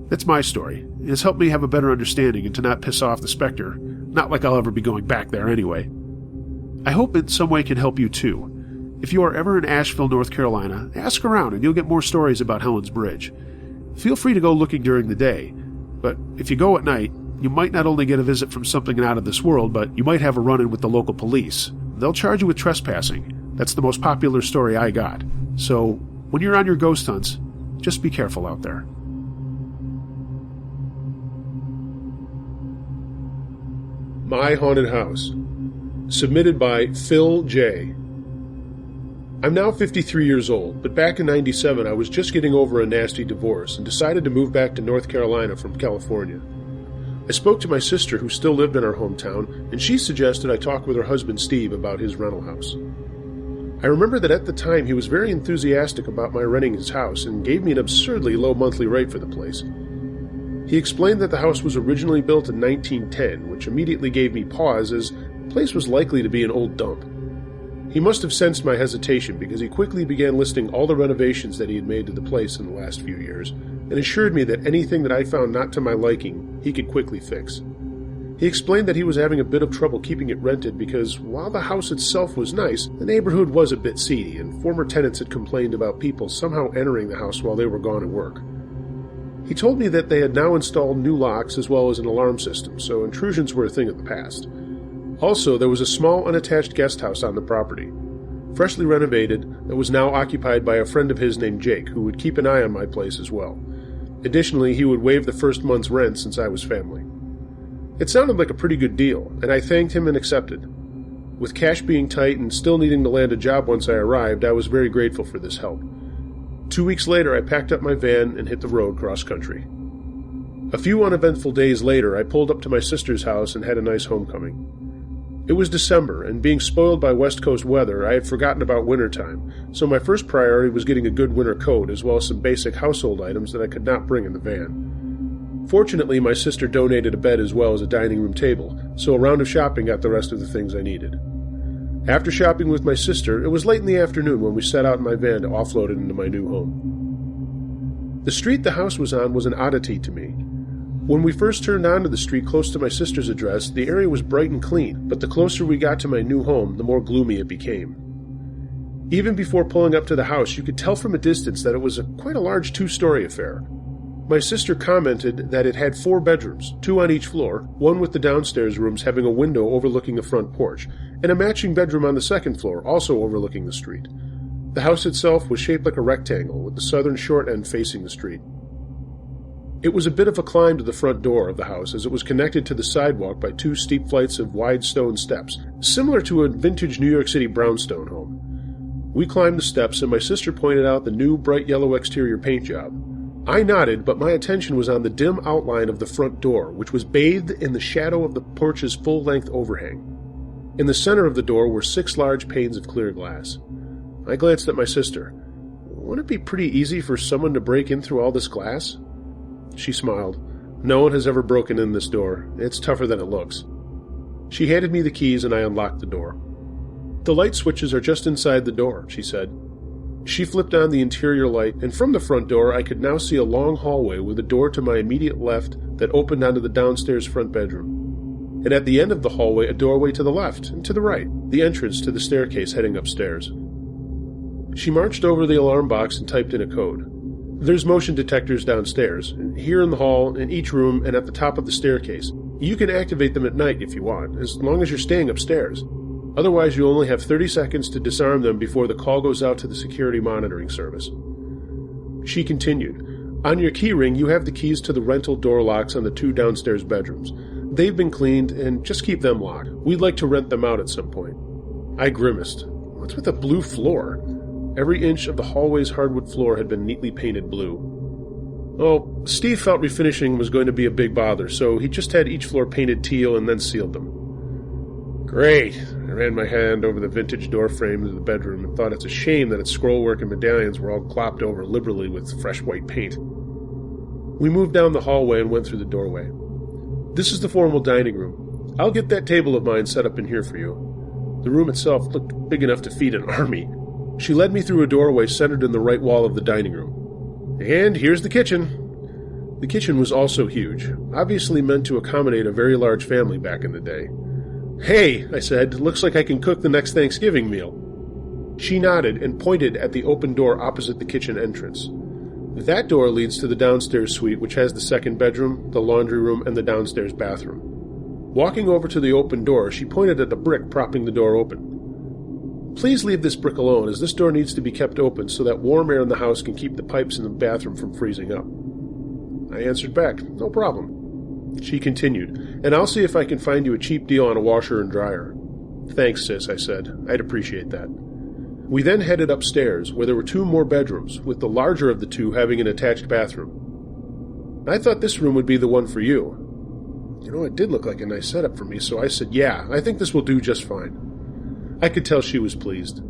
that's my story. It has helped me have a better understanding and to not piss off the Spectre, not like I'll ever be going back there anyway. I hope in some way can help you too. If you are ever in Asheville, North Carolina, ask around and you'll get more stories about Helen's Bridge. Feel free to go looking during the day, but if you go at night, you might not only get a visit from something out of this world, but you might have a run-in with the local police. They'll charge you with trespassing. That's the most popular story I got. So, when you're on your ghost hunts, just be careful out there. My Haunted House. Submitted by Phil J. I'm now 53 years old, but back in '97 I was just getting over a nasty divorce and decided to move back to North Carolina from California. I spoke to my sister, who still lived in our hometown, and she suggested I talk with her husband Steve about his rental house. I remember that at the time he was very enthusiastic about my renting his house and gave me an absurdly low monthly rate for the place. He explained that the house was originally built in 1910, which immediately gave me pause, as the place was likely to be an old dump. He must have sensed my hesitation, because he quickly began listing all the renovations that he had made to the place in the last few years, and assured me that anything that I found not to my liking, he could quickly fix. He explained that he was having a bit of trouble keeping it rented because, while the house itself was nice, the neighborhood was a bit seedy, and former tenants had complained about people somehow entering the house while they were gone at work. He told me that they had now installed new locks as well as an alarm system, so intrusions were a thing of the past. Also, there was a small unattached guest house on the property, freshly renovated, that was now occupied by a friend of his named Jake, who would keep an eye on my place as well. Additionally, he would waive the first month's rent since I was family. It sounded like a pretty good deal, and I thanked him and accepted. With cash being tight and still needing to land a job once I arrived, I was very grateful for this help. 2 weeks later, I packed up my van and hit the road cross-country. A few uneventful days later, I pulled up to my sister's house and had a nice homecoming. It was December, and being spoiled by West Coast weather, I had forgotten about wintertime, so my first priority was getting a good winter coat as well as some basic household items that I could not bring in the van. Fortunately, my sister donated a bed as well as a dining room table, so a round of shopping got the rest of the things I needed. After shopping with my sister, it was late in the afternoon when we set out in my van to offload it into my new home. The street the house was on was an oddity to me. When we first turned onto the street close to my sister's address, the area was bright and clean, but the closer we got to my new home, the more gloomy it became. Even before pulling up to the house, you could tell from a distance that it was quite a large 2-story affair. My sister commented that it had 4 bedrooms, 2 on each floor, one with the downstairs rooms having a window overlooking the front porch, and a matching bedroom on the second floor, also overlooking the street. The house itself was shaped like a rectangle, with the southern short end facing the street. It was a bit of a climb to the front door of the house, as it was connected to the sidewalk by 2 steep flights of wide stone steps, similar to a vintage New York City brownstone home. We climbed the steps, and my sister pointed out the new bright yellow exterior paint job. I nodded, but my attention was on the dim outline of the front door, which was bathed in the shadow of the porch's full-length overhang. In the center of the door were 6 large panes of clear glass. I glanced at my sister. Wouldn't it be pretty easy for someone to break in through all this glass? She smiled. No one has ever broken in this door. It's tougher than it looks. She handed me the keys and I unlocked the door. The light switches are just inside the door, she said. She flipped on the interior light, and from the front door I could now see a long hallway with a door to my immediate left that opened onto the downstairs front bedroom. And at the end of the hallway, a doorway to the left and to the right, the entrance to the staircase heading upstairs. She marched over the alarm box and typed in a code. There's motion detectors downstairs, here in the hall, in each room, and at the top of the staircase. You can activate them at night if you want, as long as you're staying upstairs. Otherwise, you only have 30 seconds to disarm them before the call goes out to the security monitoring service. She continued, On your keyring, you have the keys to the rental door locks on the 2 downstairs bedrooms. They've been cleaned, and just keep them locked. We'd like to rent them out at some point. I grimaced. What's with the blue floor? Every inch of the hallway's hardwood floor had been neatly painted blue. Oh, Steve felt refinishing was going to be a big bother, so he just had each floor painted teal and then sealed them. Great! I ran my hand over the vintage door frame of the bedroom and thought it's a shame that its scrollwork and medallions were all clopped over liberally with fresh white paint. We moved down the hallway and went through the doorway. This is the formal dining room. I'll get that table of mine set up in here for you. The room itself looked big enough to feed an army. She led me through a doorway centered in the right wall of the dining room. And here's the kitchen. The kitchen was also huge, obviously meant to accommodate a very large family back in the day. Hey, I said, looks like I can cook the next Thanksgiving meal. She nodded and pointed at the open door opposite the kitchen entrance. That door leads to the downstairs suite, which has the second bedroom, the laundry room, and the downstairs bathroom. Walking over to the open door, she pointed at the brick propping the door open. Please leave this brick alone, as this door needs to be kept open so that warm air in the house can keep the pipes in the bathroom from freezing up. I answered back, no problem. She continued, and I'll see if I can find you a cheap deal on a washer and dryer. Thanks, sis, I said. I'd appreciate that. We then headed upstairs, where there were 2 more bedrooms, with the larger of the 2 having an attached bathroom. I thought this room would be the one for you. It did look like a nice setup for me, so I said, yeah, I think this will do just fine. I could tell she was pleased.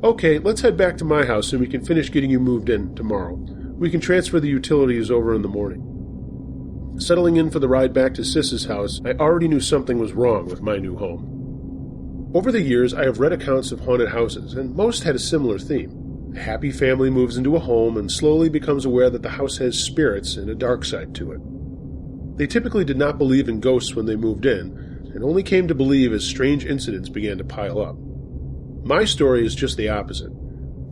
Okay, let's head back to my house and we can finish getting you moved in tomorrow. We can transfer the utilities over in the morning. Settling in for the ride back to Sis's house, I already knew something was wrong with my new home. Over the years, I have read accounts of haunted houses, and most had a similar theme. A happy family moves into a home and slowly becomes aware that the house has spirits and a dark side to it. They typically did not believe in ghosts when they moved in, and only came to believe as strange incidents began to pile up. My story is just the opposite.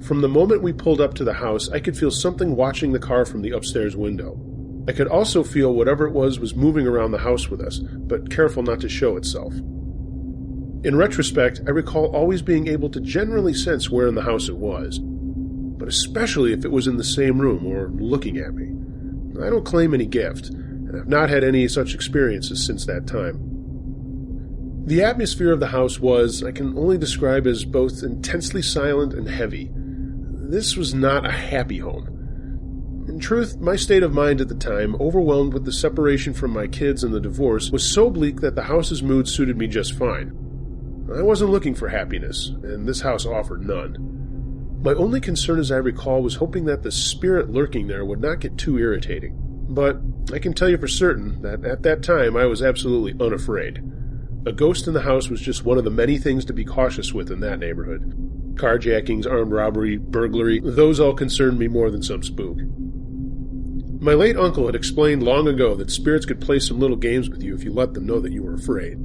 From the moment we pulled up to the house, I could feel something watching the car from the upstairs window. I could also feel whatever it was moving around the house with us, but careful not to show itself. In retrospect, I recall always being able to generally sense where in the house it was, but especially if it was in the same room or looking at me. I don't claim any gift, and I've not had any such experiences since that time. The atmosphere of the house was, I can only describe as both intensely silent and heavy. This was not a happy home. In truth, my state of mind at the time, overwhelmed with the separation from my kids and the divorce, was so bleak that the house's mood suited me just fine. I wasn't looking for happiness, and this house offered none. My only concern, as I recall, was hoping that the spirit lurking there would not get too irritating. But I can tell you for certain that at that time I was absolutely unafraid. A ghost in the house was just one of the many things to be cautious with in that neighborhood. Carjackings, armed robbery, burglary, those all concerned me more than some spook. My late uncle had explained long ago that spirits could play some little games with you if you let them know that you were afraid.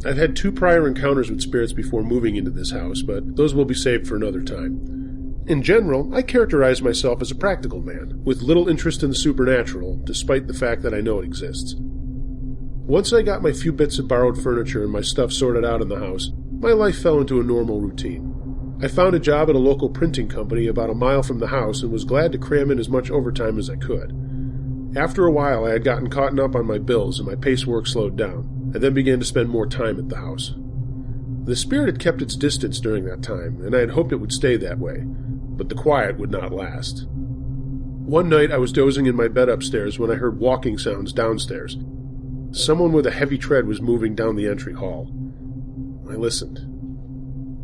I've had 2 prior encounters with spirits before moving into this house, but those will be saved for another time. In general, I characterize myself as a practical man, with little interest in the supernatural, despite the fact that I know it exists. Once I got my few bits of borrowed furniture and my stuff sorted out in the house, my life fell into a normal routine. I found a job at a local printing company about a mile from the house and was glad to cram in as much overtime as I could. After a while, I had gotten caught up on my bills and my pacework slowed down. I then began to spend more time at the house. The spirit had kept its distance during that time, and I had hoped it would stay that way, but the quiet would not last. One night I was dozing in my bed upstairs when I heard walking sounds downstairs. Someone with a heavy tread was moving down the entry hall. I listened.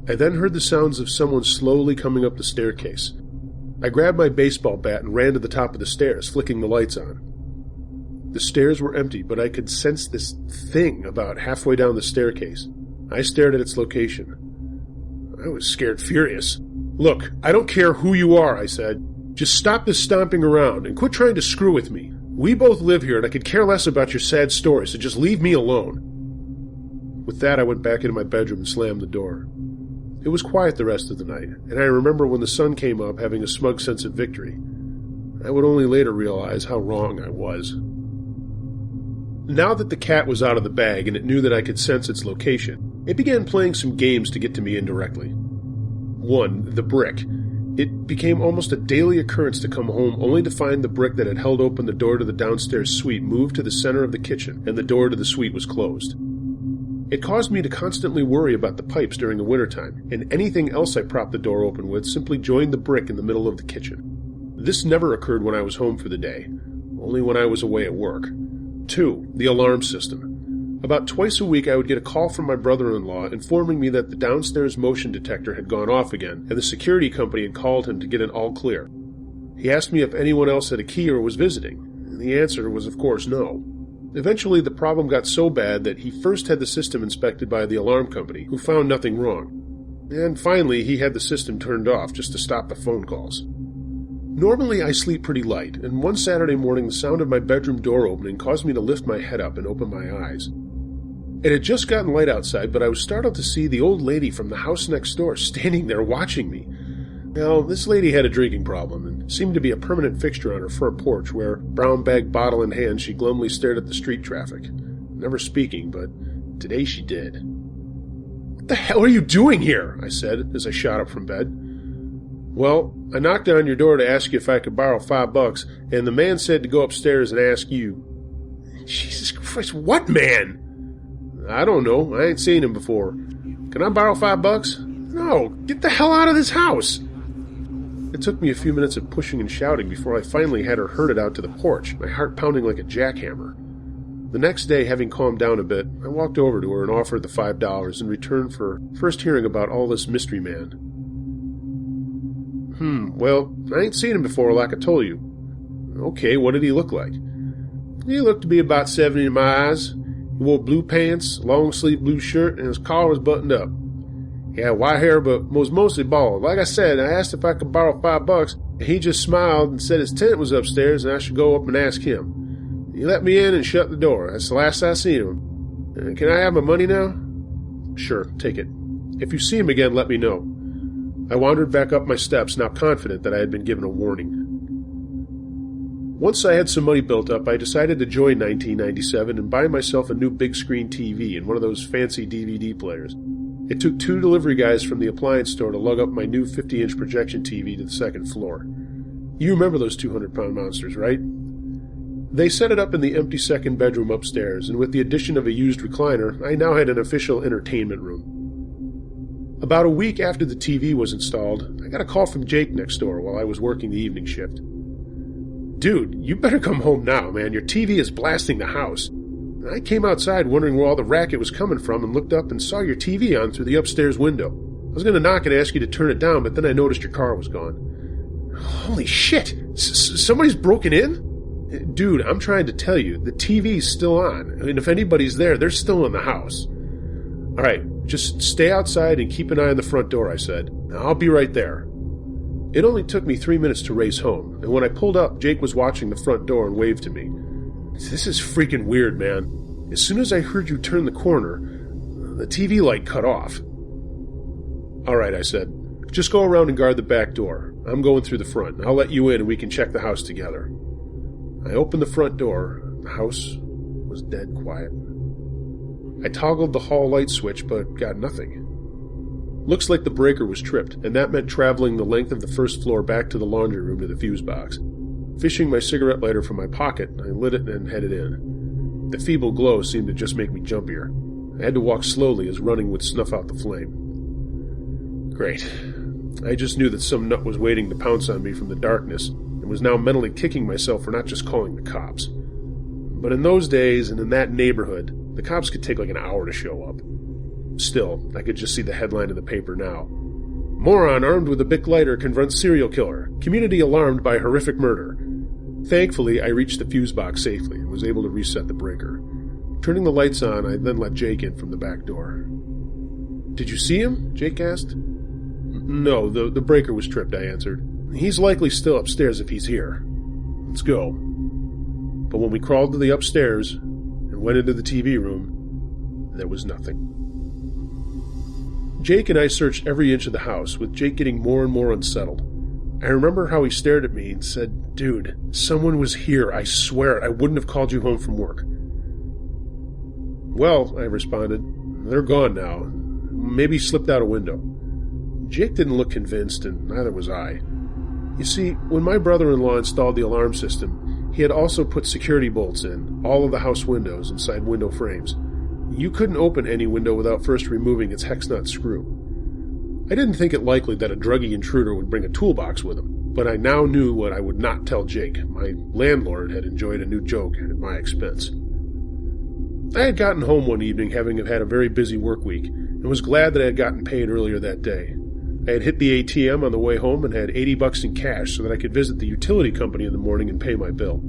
I then heard the sounds of someone slowly coming up the staircase. I grabbed my baseball bat and ran to the top of the stairs, flicking the lights on. The stairs were empty, but I could sense this thing about halfway down the staircase. I stared at its location. I was scared furious. Look, I don't care who you are, I said. Just stop this stomping around and quit trying to screw with me. We both live here, and I could care less about your sad story, so just leave me alone. With that, I went back into my bedroom and slammed the door. It was quiet the rest of the night, and I remember when the sun came up having a smug sense of victory. I would only later realize how wrong I was. Now that the cat was out of the bag and it knew that I could sense its location, it began playing some games to get to me indirectly. 1. The brick. It became almost a daily occurrence to come home only to find the brick that had held open the door to the downstairs suite moved to the center of the kitchen, and the door to the suite was closed. It caused me to constantly worry about the pipes during the wintertime, and anything else I propped the door open with simply joined the brick in the middle of the kitchen. This never occurred when I was home for the day, only when I was away at work. 2. The alarm system. About twice a week I would get a call from my brother-in-law informing me that the downstairs motion detector had gone off again, and the security company had called him to get an all clear. He asked me if anyone else had a key or was visiting, and the answer was of course no. Eventually, the problem got so bad that he first had the system inspected by the alarm company, who found nothing wrong. And finally, he had the system turned off just to stop the phone calls. Normally, I sleep pretty light, and one Saturday morning the sound of my bedroom door opening caused me to lift my head up and open my eyes. It had just gotten light outside, but I was startled to see the old lady from the house next door standing there watching me. Now, this lady had a drinking problem and seemed to be a permanent fixture on her front porch where, brown bag bottle in hand, she glumly stared at the street traffic. Never speaking, but today she did. "What the hell are you doing here?" I said as I shot up from bed. "Well, I knocked on your door to ask you if I could borrow $5, and the man said to go upstairs and ask you." "Jesus Christ, what man?" "I don't know. I ain't seen him before. Can I borrow $5? "No, get the hell out of this house." It took me a few minutes of pushing and shouting before I finally had her herded out to the porch, my heart pounding like a jackhammer. The next day, having calmed down a bit, I walked over to her and offered the $5 in return for first hearing about all this mystery man. Well, I ain't seen him before like I told you." "Okay, what did he look like?" "He looked to be about 70 in my eyes. He wore blue pants, long-sleeved blue shirt, and his collar was buttoned up. He had white hair, but was mostly bald. Like I said, I asked if I could borrow $5, and he just smiled and said his tenant was upstairs and I should go up and ask him. He let me in and shut the door. That's the last I seen of him. Can I have my money now?" "Sure, take it. If you see him again, let me know." I wandered back up my steps, now confident that I had been given a warning. Once I had some money built up, I decided to join 1997 and buy myself a new big-screen TV and one of those fancy DVD players. It took 2 delivery guys from the appliance store to lug up my new 50-inch projection TV to the second floor. You remember those 200-pound monsters, right? They set it up in the empty second bedroom upstairs, and with the addition of a used recliner, I now had an official entertainment room. About a week after the TV was installed, I got a call from Jake next door while I was working the evening shift. "Dude, you better come home now, man. Your TV is blasting the house." I came outside wondering where all the racket was coming from and looked up and saw your TV on through the upstairs window. I was going to knock and ask you to turn it down, but then I noticed your car was gone. "Holy shit! Somebody's broken in?" "Dude, I'm trying to tell you, the TV's still on, and if anybody's there, they're still in the house." "All right, just stay outside and keep an eye on the front door," I said. "I'll be right there." It only took me 3 minutes to race home, and when I pulled up, Jake was watching the front door and waved to me. "This is freaking weird, man. As soon as I heard you turn the corner, the TV light cut off." "All right," I said. "Just go around and guard the back door. I'm going through the front. I'll let you in and we can check the house together." I opened the front door. The house was dead quiet. I toggled the hall light switch, but got nothing. Looks like the breaker was tripped, and that meant traveling the length of the first floor back to the laundry room to the fuse box. Fishing my cigarette lighter from my pocket, I lit it and headed in. The feeble glow seemed to just make me jumpier. I had to walk slowly as running would snuff out the flame. Great. I just knew that some nut was waiting to pounce on me from the darkness, and was now mentally kicking myself for not just calling the cops. But in those days, and in that neighborhood, the cops could take like an hour to show up. Still, I could just see the headline in the paper now. "Moron armed with a Bic lighter confronts serial killer. Community alarmed by horrific murder." Thankfully, I reached the fuse box safely and was able to reset the breaker. Turning the lights on, I then let Jake in from the back door. "Did you see him?" Jake asked. "No, the breaker was tripped," I answered. "He's likely still upstairs if he's here. Let's go." But when we crawled to the upstairs and went into the TV room, there was nothing. Jake and I searched every inch of the house, with Jake getting more and more unsettled. I remember how he stared at me and said, "Dude, someone was here. I swear I wouldn't have called you home from work." "Well," I responded, "they're gone now. Maybe slipped out a window." Jake didn't look convinced, and neither was I. You see, when my brother-in-law installed the alarm system, he had also put security bolts in all of the house windows inside window frames. You couldn't open any window without first removing its hex nut screw. I didn't think it likely that a druggy intruder would bring a toolbox with him, but I now knew what I would not tell Jake. My landlord had enjoyed a new joke at my expense. I had gotten home one evening having had a very busy work week, and was glad that I had gotten paid earlier that day. I had hit the ATM on the way home and had $80 in cash so that I could visit the utility company in the morning and pay my bill.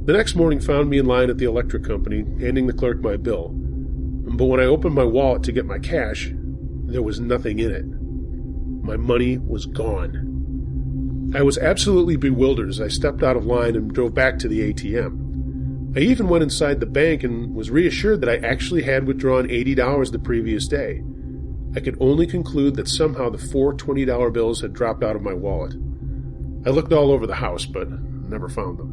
The next morning found me in line at the electric company, handing the clerk my bill. But when I opened my wallet to get my cash, there was nothing in it. My money was gone. I was absolutely bewildered as I stepped out of line and drove back to the ATM. I even went inside the bank and was reassured that I actually had withdrawn $80 the previous day. I could only conclude that somehow the 4 $20 bills had dropped out of my wallet. I looked all over the house, but never found them.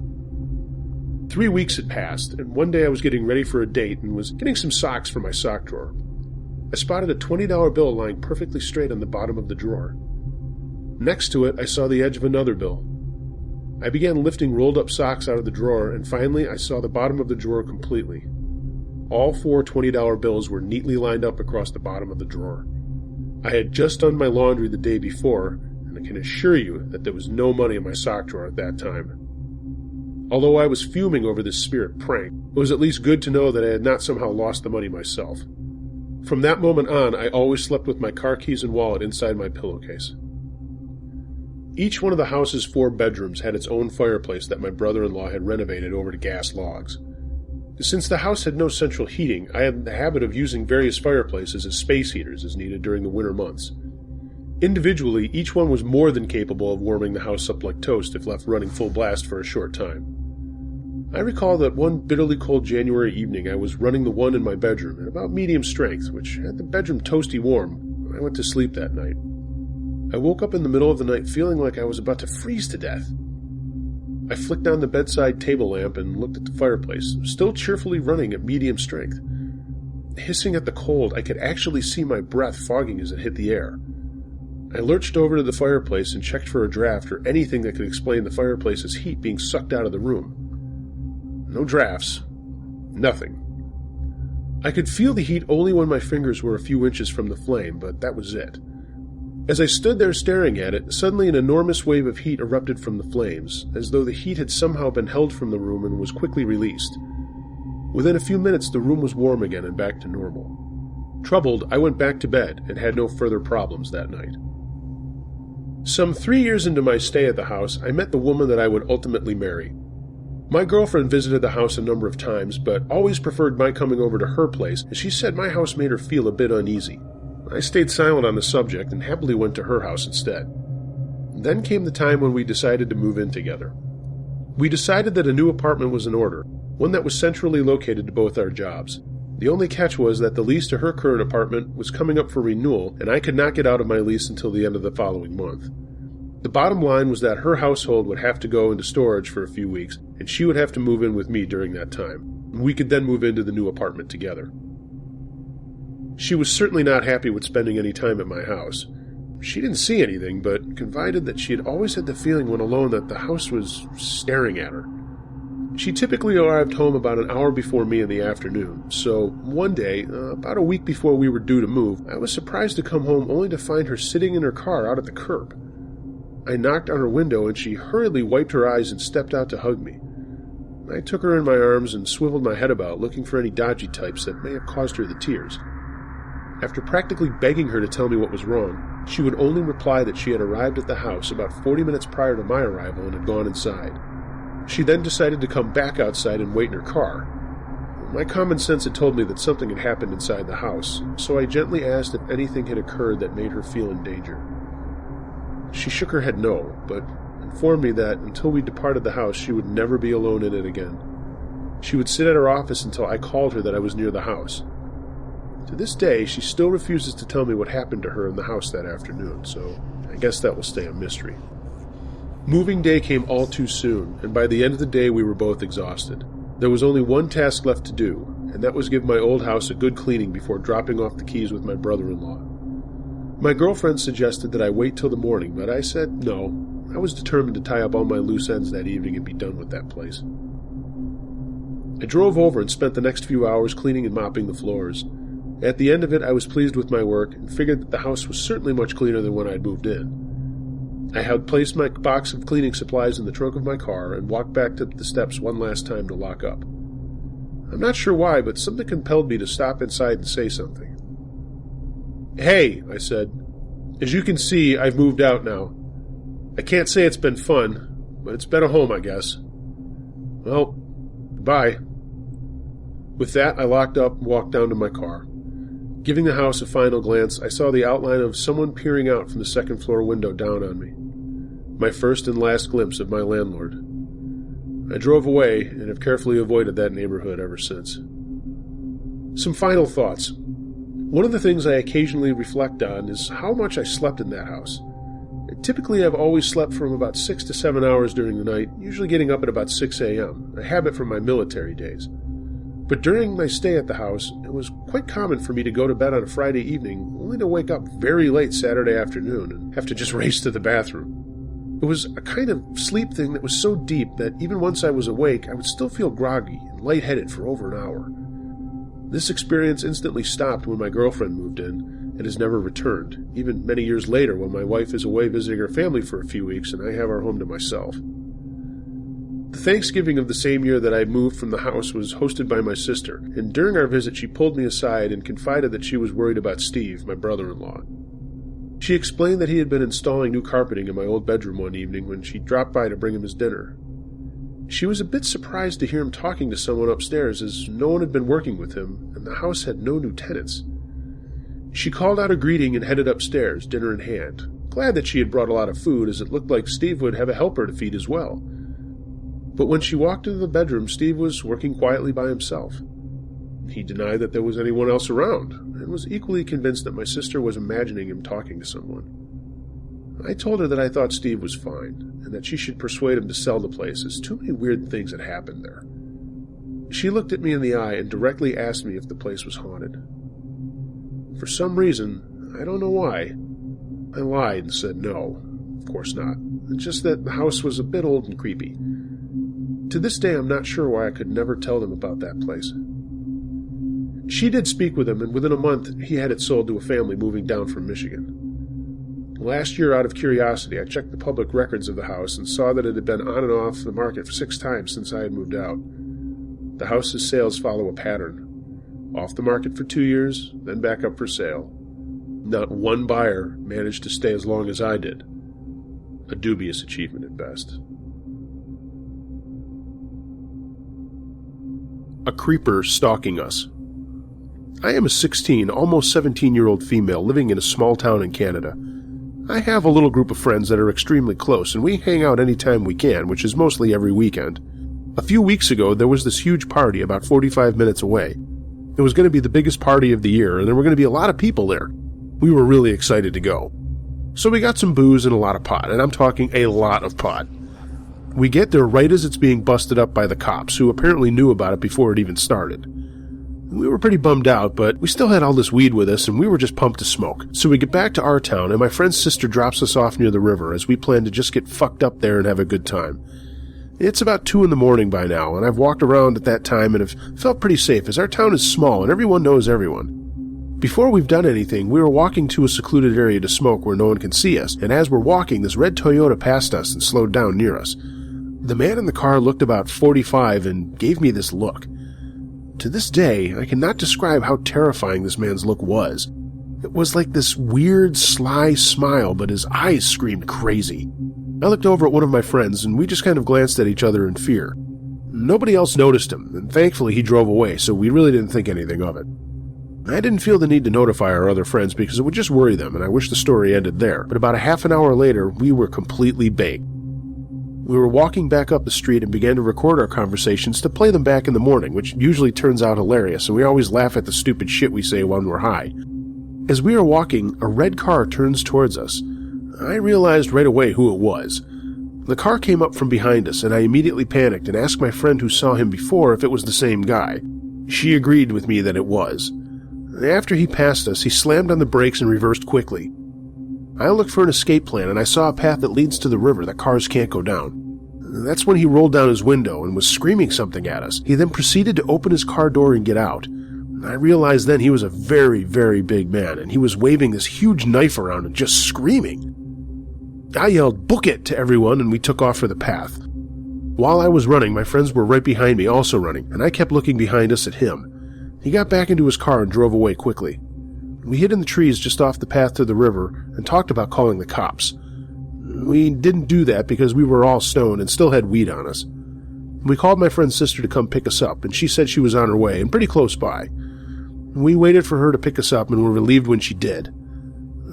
3 weeks had passed, and one day I was getting ready for a date and was getting some socks from my sock drawer. I spotted a $20 bill lying perfectly straight on the bottom of the drawer. Next to it, I saw the edge of another bill. I began lifting rolled-up socks out of the drawer, and finally I saw the bottom of the drawer completely. All 4 $20 bills were neatly lined up across the bottom of the drawer. I had just done my laundry the day before, and I can assure you that there was no money in my sock drawer at that time. Although I was fuming over this spirit prank, it was at least good to know that I had not somehow lost the money myself. From that moment on, I always slept with my car keys and wallet inside my pillowcase. Each one of the house's 4 bedrooms had its own fireplace that my brother-in-law had renovated over to gas logs. Since the house had no central heating, I had the habit of using various fireplaces as space heaters as needed during the winter months. Individually, each one was more than capable of warming the house up like toast if left running full blast for a short time. I recall that one bitterly cold January evening I was running the one in my bedroom at about medium strength, which had the bedroom toasty warm when I went to sleep that night. I woke up in the middle of the night feeling like I was about to freeze to death. I flicked on the bedside table lamp and looked at the fireplace, still cheerfully running at medium strength. Hissing at the cold, I could actually see my breath fogging as it hit the air. I lurched over to the fireplace and checked for a draft or anything that could explain the fireplace's heat being sucked out of the room. No drafts. Nothing. I could feel the heat only when my fingers were a few inches from the flame, but that was it. As I stood there staring at it, suddenly an enormous wave of heat erupted from the flames, as though the heat had somehow been held from the room and was quickly released. Within a few minutes, the room was warm again and back to normal. Troubled, I went back to bed and had no further problems that night. Some 3 years into my stay at the house, I met the woman that I would ultimately marry. My girlfriend visited the house a number of times, but always preferred my coming over to her place, as she said my house made her feel a bit uneasy. I stayed silent on the subject and happily went to her house instead. Then came the time when we decided to move in together. We decided that a new apartment was in order, one that was centrally located to both our jobs. The only catch was that the lease to her current apartment was coming up for renewal, and I could not get out of my lease until the end of the following month. The bottom line was that her household would have to go into storage for a few weeks, and she would have to move in with me during that time. We could then move into the new apartment together. She was certainly not happy with spending any time at my house. She didn't see anything, but confided that she had always had the feeling when alone that the house was staring at her. She typically arrived home about an hour before me in the afternoon, so one day, about a week before we were due to move, I was surprised to come home only to find her sitting in her car out at the curb. I knocked on her window, and she hurriedly wiped her eyes and stepped out to hug me. I took her in my arms and swiveled my head about, looking for any dodgy types that may have caused her the tears. After practically begging her to tell me what was wrong, she would only reply that she had arrived at the house about 40 minutes prior to my arrival and had gone inside. She then decided to come back outside and wait in her car. My common sense had told me that something had happened inside the house, so I gently asked if anything had occurred that made her feel in danger. She shook her head no, but informed me that until we departed the house she would never be alone in it again. She would sit at her office until I called her that I was near the house. To this day, she still refuses to tell me what happened to her in the house that afternoon, so I guess that will stay a mystery. Moving day came all too soon, and by the end of the day we were both exhausted. There was only one task left to do, and that was give my old house a good cleaning before dropping off the keys with my brother-in-law. My girlfriend suggested that I wait till the morning, but I said no. I was determined to tie up all my loose ends that evening and be done with that place. I drove over and spent the next few hours cleaning and mopping the floors. At the end of it, I was pleased with my work and figured that the house was certainly much cleaner than when I'd moved in. I had placed my box of cleaning supplies in the trunk of my car and walked back to the steps one last time to lock up. I'm not sure why, but something compelled me to stop inside and say something. "Hey," I said. "As you can see, I've moved out now. I can't say it's been fun, but it's been a home, I guess. Well, Goodbye. With that, I locked up and walked down to my car. Giving the house a final glance, I saw the outline of someone peering out from the second-floor window down on me. My first and last glimpse of my landlord. I drove away and have carefully avoided that neighborhood ever since. Some final thoughts. One of the things I occasionally reflect on is how much I slept in that house. Typically, I've always slept from about 6 to 7 hours during the night, usually getting up at about 6 a.m., a habit from my military days. But during my stay at the house, it was quite common for me to go to bed on a Friday evening, only to wake up very late Saturday afternoon and have to just race to the bathroom. It was a kind of sleep thing that was so deep that even once I was awake, I would still feel groggy and lightheaded for over an hour. This experience instantly stopped when my girlfriend moved in, and has never returned, even many years later when my wife is away visiting her family for a few weeks and I have our home to myself. The Thanksgiving of the same year that I moved from the house was hosted by my sister, and during our visit she pulled me aside and confided that she was worried about Steve, my brother-in-law. She explained that he had been installing new carpeting in my old bedroom one evening when she dropped by to bring him his dinner. She was a bit surprised to hear him talking to someone upstairs, as no one had been working with him, and the house had no new tenants. She called out a greeting and headed upstairs, dinner in hand, glad that she had brought a lot of food, as it looked like Steve would have a helper to feed as well. But when she walked into the bedroom, Steve was working quietly by himself. He denied that there was anyone else around, and was equally convinced that my sister was imagining him talking to someone. I told her that I thought Steve was fine, and that she should persuade him to sell the place, as too many weird things had happened there. She looked at me in the eye and directly asked me if the place was haunted. For some reason, I don't know why, I lied and said no, of course not. It's just that the house was a bit old and creepy. To this day, I'm not sure why I could never tell them about that place. She did speak with him, and within a month, he had it sold to a family moving down from Michigan. Last year, out of curiosity, I checked the public records of the house and saw that it had been on and off the market 6 times since I had moved out. The house's sales follow a pattern. Off the market for 2 years, then back up for sale. Not one buyer managed to stay as long as I did. A dubious achievement at best. A Creeper Stalking Us. I am a 16, almost 17-year-old female living in a small town in Canada. I have a little group of friends that are extremely close, and we hang out anytime we can, which is mostly every weekend. A few weeks ago, there was this huge party about 45 minutes away. It was going to be the biggest party of the year, and there were going to be a lot of people there. We were really excited to go. So we got some booze and a lot of pot, and I'm talking a lot of pot. We get there right as it's being busted up by the cops, who apparently knew about it before it even started. We were pretty bummed out, but we still had all this weed with us, and we were just pumped to smoke. So we get back to our town, and my friend's sister drops us off near the river, as we plan to just get fucked up there and have a good time. It's about 2 a.m. by now, and I've walked around at that time and have felt pretty safe, as our town is small and everyone knows everyone. Before we've done anything, we were walking to a secluded area to smoke where no one can see us, and as we're walking, this red Toyota passed us and slowed down near us. The man in the car looked about 45 and gave me this look. To this day, I cannot describe how terrifying this man's look was. It was like this weird, sly smile, but his eyes screamed crazy. I looked over at one of my friends, and we just kind of glanced at each other in fear. Nobody else noticed him, and thankfully he drove away, so we really didn't think anything of it. I didn't feel the need to notify our other friends because it would just worry them, and I wish the story ended there, but about a half an hour later, we were completely baked. We were walking back up the street and began to record our conversations to play them back in the morning, which usually turns out hilarious, and we always laugh at the stupid shit we say when we're high. As we are walking, a red car turns towards us. I realized right away who it was. The car came up from behind us, and I immediately panicked and asked my friend who saw him before if it was the same guy. She agreed with me that it was. After he passed us, he slammed on the brakes and reversed quickly. I looked for an escape plan, and I saw a path that leads to the river that cars can't go down. That's when he rolled down his window and was screaming something at us. He then proceeded to open his car door and get out. I realized then he was a very, very big man, and he was waving this huge knife around and just screaming. I yelled, "Book it!" to everyone, and we took off for the path. While I was running, my friends were right behind me also running, and I kept looking behind us at him. He got back into his car and drove away quickly. We hid in the trees just off the path to the river and talked about calling the cops. We didn't do that because we were all stoned and still had weed on us. We called my friend's sister to come pick us up, and she said she was on her way and pretty close by. We waited for her to pick us up and were relieved when she did.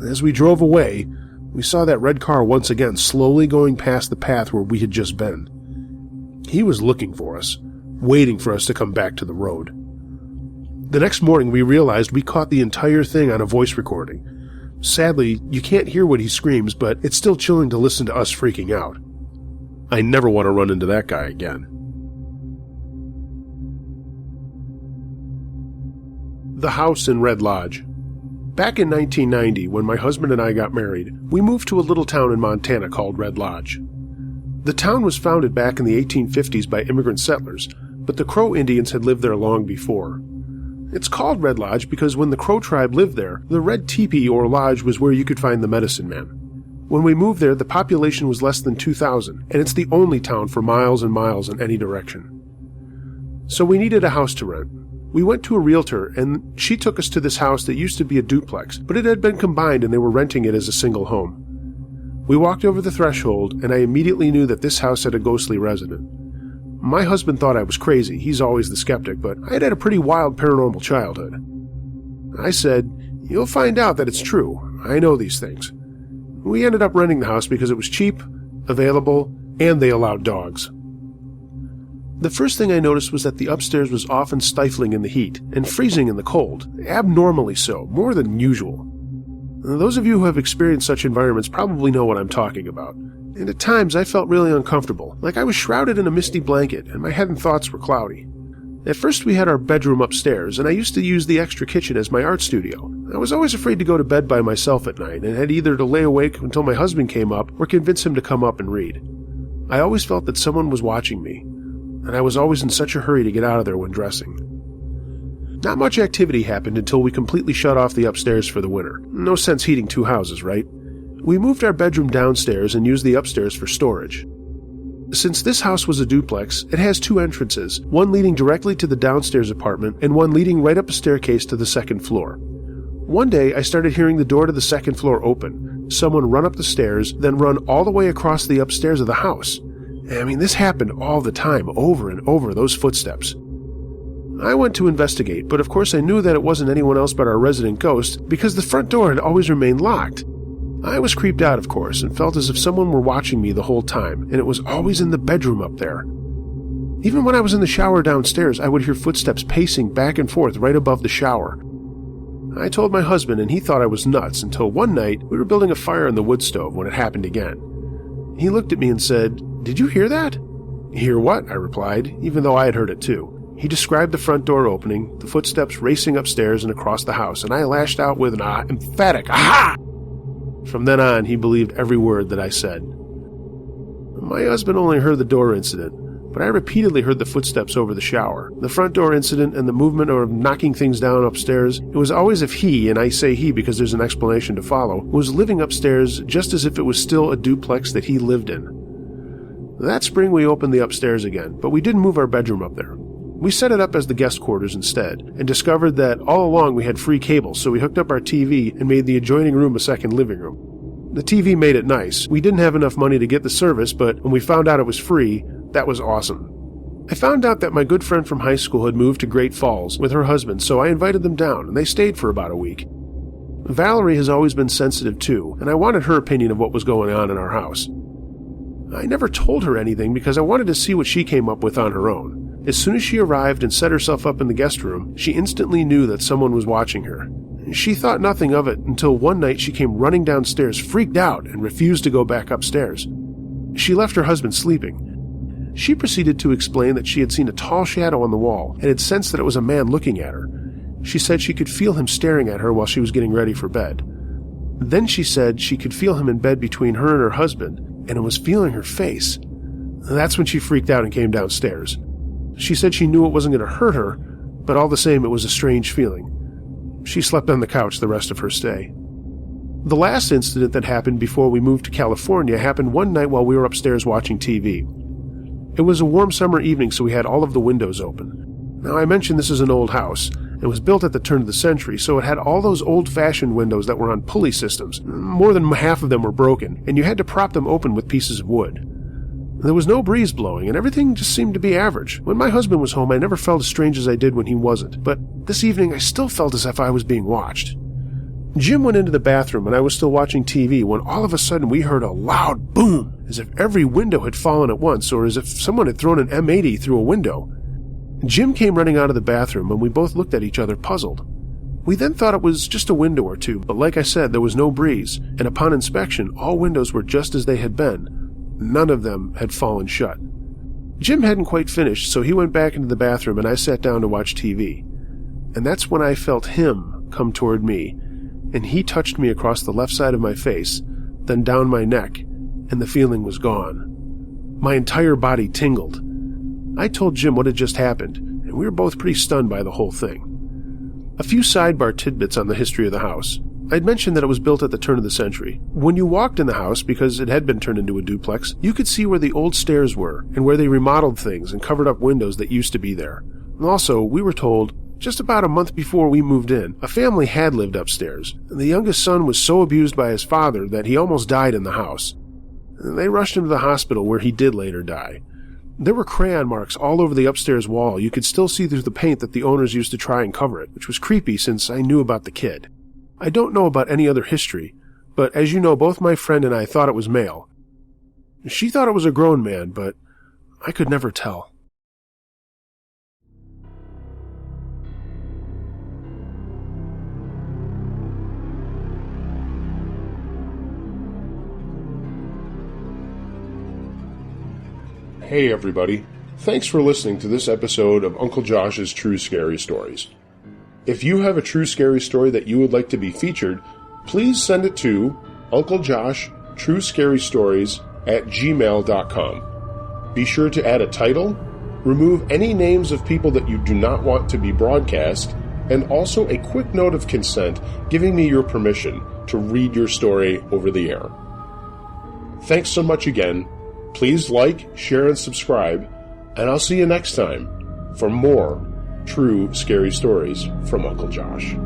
As we drove away, we saw that red car once again slowly going past the path where we had just been. He was looking for us, waiting for us to come back to the road. The next morning we realized we caught the entire thing on a voice recording. Sadly, you can't hear what he screams, but it's still chilling to listen to us freaking out. I never want to run into that guy again. The house in Red Lodge. Back in 1990, when my husband and I got married, we moved to a little town in Montana called Red Lodge. The town was founded back in the 1850s by immigrant settlers, but the Crow Indians had lived there long before. It's called Red Lodge because when the Crow tribe lived there, the red teepee or lodge was where you could find the medicine man. When we moved there, the population was less than 2,000, and it's the only town for miles and miles in any direction. So we needed a house to rent. We went to a realtor, and she took us to this house that used to be a duplex, but it had been combined and they were renting it as a single home. We walked over the threshold, and I immediately knew that this house had a ghostly resident. My husband thought I was crazy. He's always the skeptic, but I had had a pretty wild paranormal childhood. I said, "You'll find out that it's true. I know these things." We ended up renting the house because it was cheap, available, and they allowed dogs. The first thing I noticed was that the upstairs was often stifling in the heat and freezing in the cold, abnormally so, more than usual. Those of you who have experienced such environments probably know what I'm talking about, and at times I felt really uncomfortable, like I was shrouded in a misty blanket and my head and thoughts were cloudy. At first we had our bedroom upstairs, and I used to use the extra kitchen as my art studio. I was always afraid to go to bed by myself at night and had either to lay awake until my husband came up or convince him to come up and read. I always felt that someone was watching me, and I was always in such a hurry to get out of there when dressing. Not much activity happened until we completely shut off the upstairs for the winter. No sense heating two houses, right? We moved our bedroom downstairs and used the upstairs for storage. Since this house was a duplex, it has two entrances, one leading directly to the downstairs apartment and one leading right up a staircase to the second floor. One day, I started hearing the door to the second floor open, someone run up the stairs, then run all the way across the upstairs of the house. I mean, this happened all the time, over and over, those footsteps. I went to investigate, but of course I knew that it wasn't anyone else but our resident ghost because the front door had always remained locked. I was creeped out, of course, and felt as if someone were watching me the whole time, and it was always in the bedroom up there. Even when I was in the shower downstairs, I would hear footsteps pacing back and forth right above the shower. I told my husband, and he thought I was nuts, until one night we were building a fire in the wood stove when it happened again. He looked at me and said, "Did you hear that?" "Hear what?" I replied, even though I had heard it too. He described the front door opening, the footsteps racing upstairs and across the house, and I lashed out with an emphatic "Aha!" From then on, he believed every word that I said. My husband only heard the door incident, but I repeatedly heard the footsteps over the shower, the front door incident, and the movement of knocking things down upstairs. It was always if he, and I say he because there's an explanation to follow, was living upstairs just as if it was still a duplex that he lived in. That spring we opened the upstairs again, but we didn't move our bedroom up there. We set it up as the guest quarters instead, and discovered that all along we had free cable, so we hooked up our TV and made the adjoining room a second living room. The TV made it nice. We didn't have enough money to get the service, but when we found out it was free, that was awesome. I found out that my good friend from high school had moved to Great Falls with her husband, so I invited them down, and they stayed for about a week. Valerie has always been sensitive too, and I wanted her opinion of what was going on in our house. I never told her anything because I wanted to see what she came up with on her own. As soon as she arrived and set herself up in the guest room, she instantly knew that someone was watching her. She thought nothing of it until one night she came running downstairs, freaked out, and refused to go back upstairs. She left her husband sleeping. She proceeded to explain that she had seen a tall shadow on the wall and had sensed that it was a man looking at her. She said she could feel him staring at her while she was getting ready for bed. Then she said she could feel him in bed between her and her husband, and it was feeling her face. That's when she freaked out and came downstairs. She said she knew it wasn't going to hurt her, but all the same it was a strange feeling. She slept on the couch the rest of her stay. The last incident that happened before we moved to California happened one night while we were upstairs watching TV. It was a warm summer evening, so we had all of the windows open. Now, I mentioned this is an old house. It was built at the turn of the century, so it had all those old-fashioned windows that were on pulley systems. More than half of them were broken, and you had to prop them open with pieces of wood. There was no breeze blowing, and everything just seemed to be average. When my husband was home, I never felt as strange as I did when he wasn't, but this evening I still felt as if I was being watched. Jim went into the bathroom, and I was still watching TV when all of a sudden we heard a loud boom, as if every window had fallen at once, or as if someone had thrown an M80 through a window. Jim came running out of the bathroom, and we both looked at each other puzzled. We then thought it was just a window or two, but like I said, there was no breeze, and upon inspection, all windows were just as they had been. None of them had fallen shut. Jim hadn't quite finished, so he went back into the bathroom, and I sat down to watch TV. And that's when I felt him come toward me, and he touched me across the left side of my face, then down my neck, and the feeling was gone. My entire body tingled. I told Jim what had just happened, and we were both pretty stunned by the whole thing. A few sidebar tidbits on the history of the house. I'd mentioned that it was built at the turn of the century. When you walked in the house, because it had been turned into a duplex, you could see where the old stairs were, and where they remodeled things and covered up windows that used to be there. And also, we were told, just about a month before we moved in, a family had lived upstairs, and the youngest son was so abused by his father that he almost died in the house. They rushed him to the hospital, where he did later die. There were crayon marks all over the upstairs wall. You could still see through the paint that the owners used to try and cover it, which was creepy since I knew about the kid. I don't know about any other history, but as you know, both my friend and I thought it was male. She thought it was a grown man, but I could never tell. Hey everybody, thanks for listening to this episode of Uncle Josh's True Scary Stories. If you have a true scary story that you would like to be featured, please send it to unclejoshtruescarystories@gmail.com. Be sure to add a title, remove any names of people that you do not want to be broadcast, and also a quick note of consent giving me your permission to read your story over the air. Thanks so much again. Please like, share, and subscribe, and I'll see you next time for more true scary stories from Uncle Josh.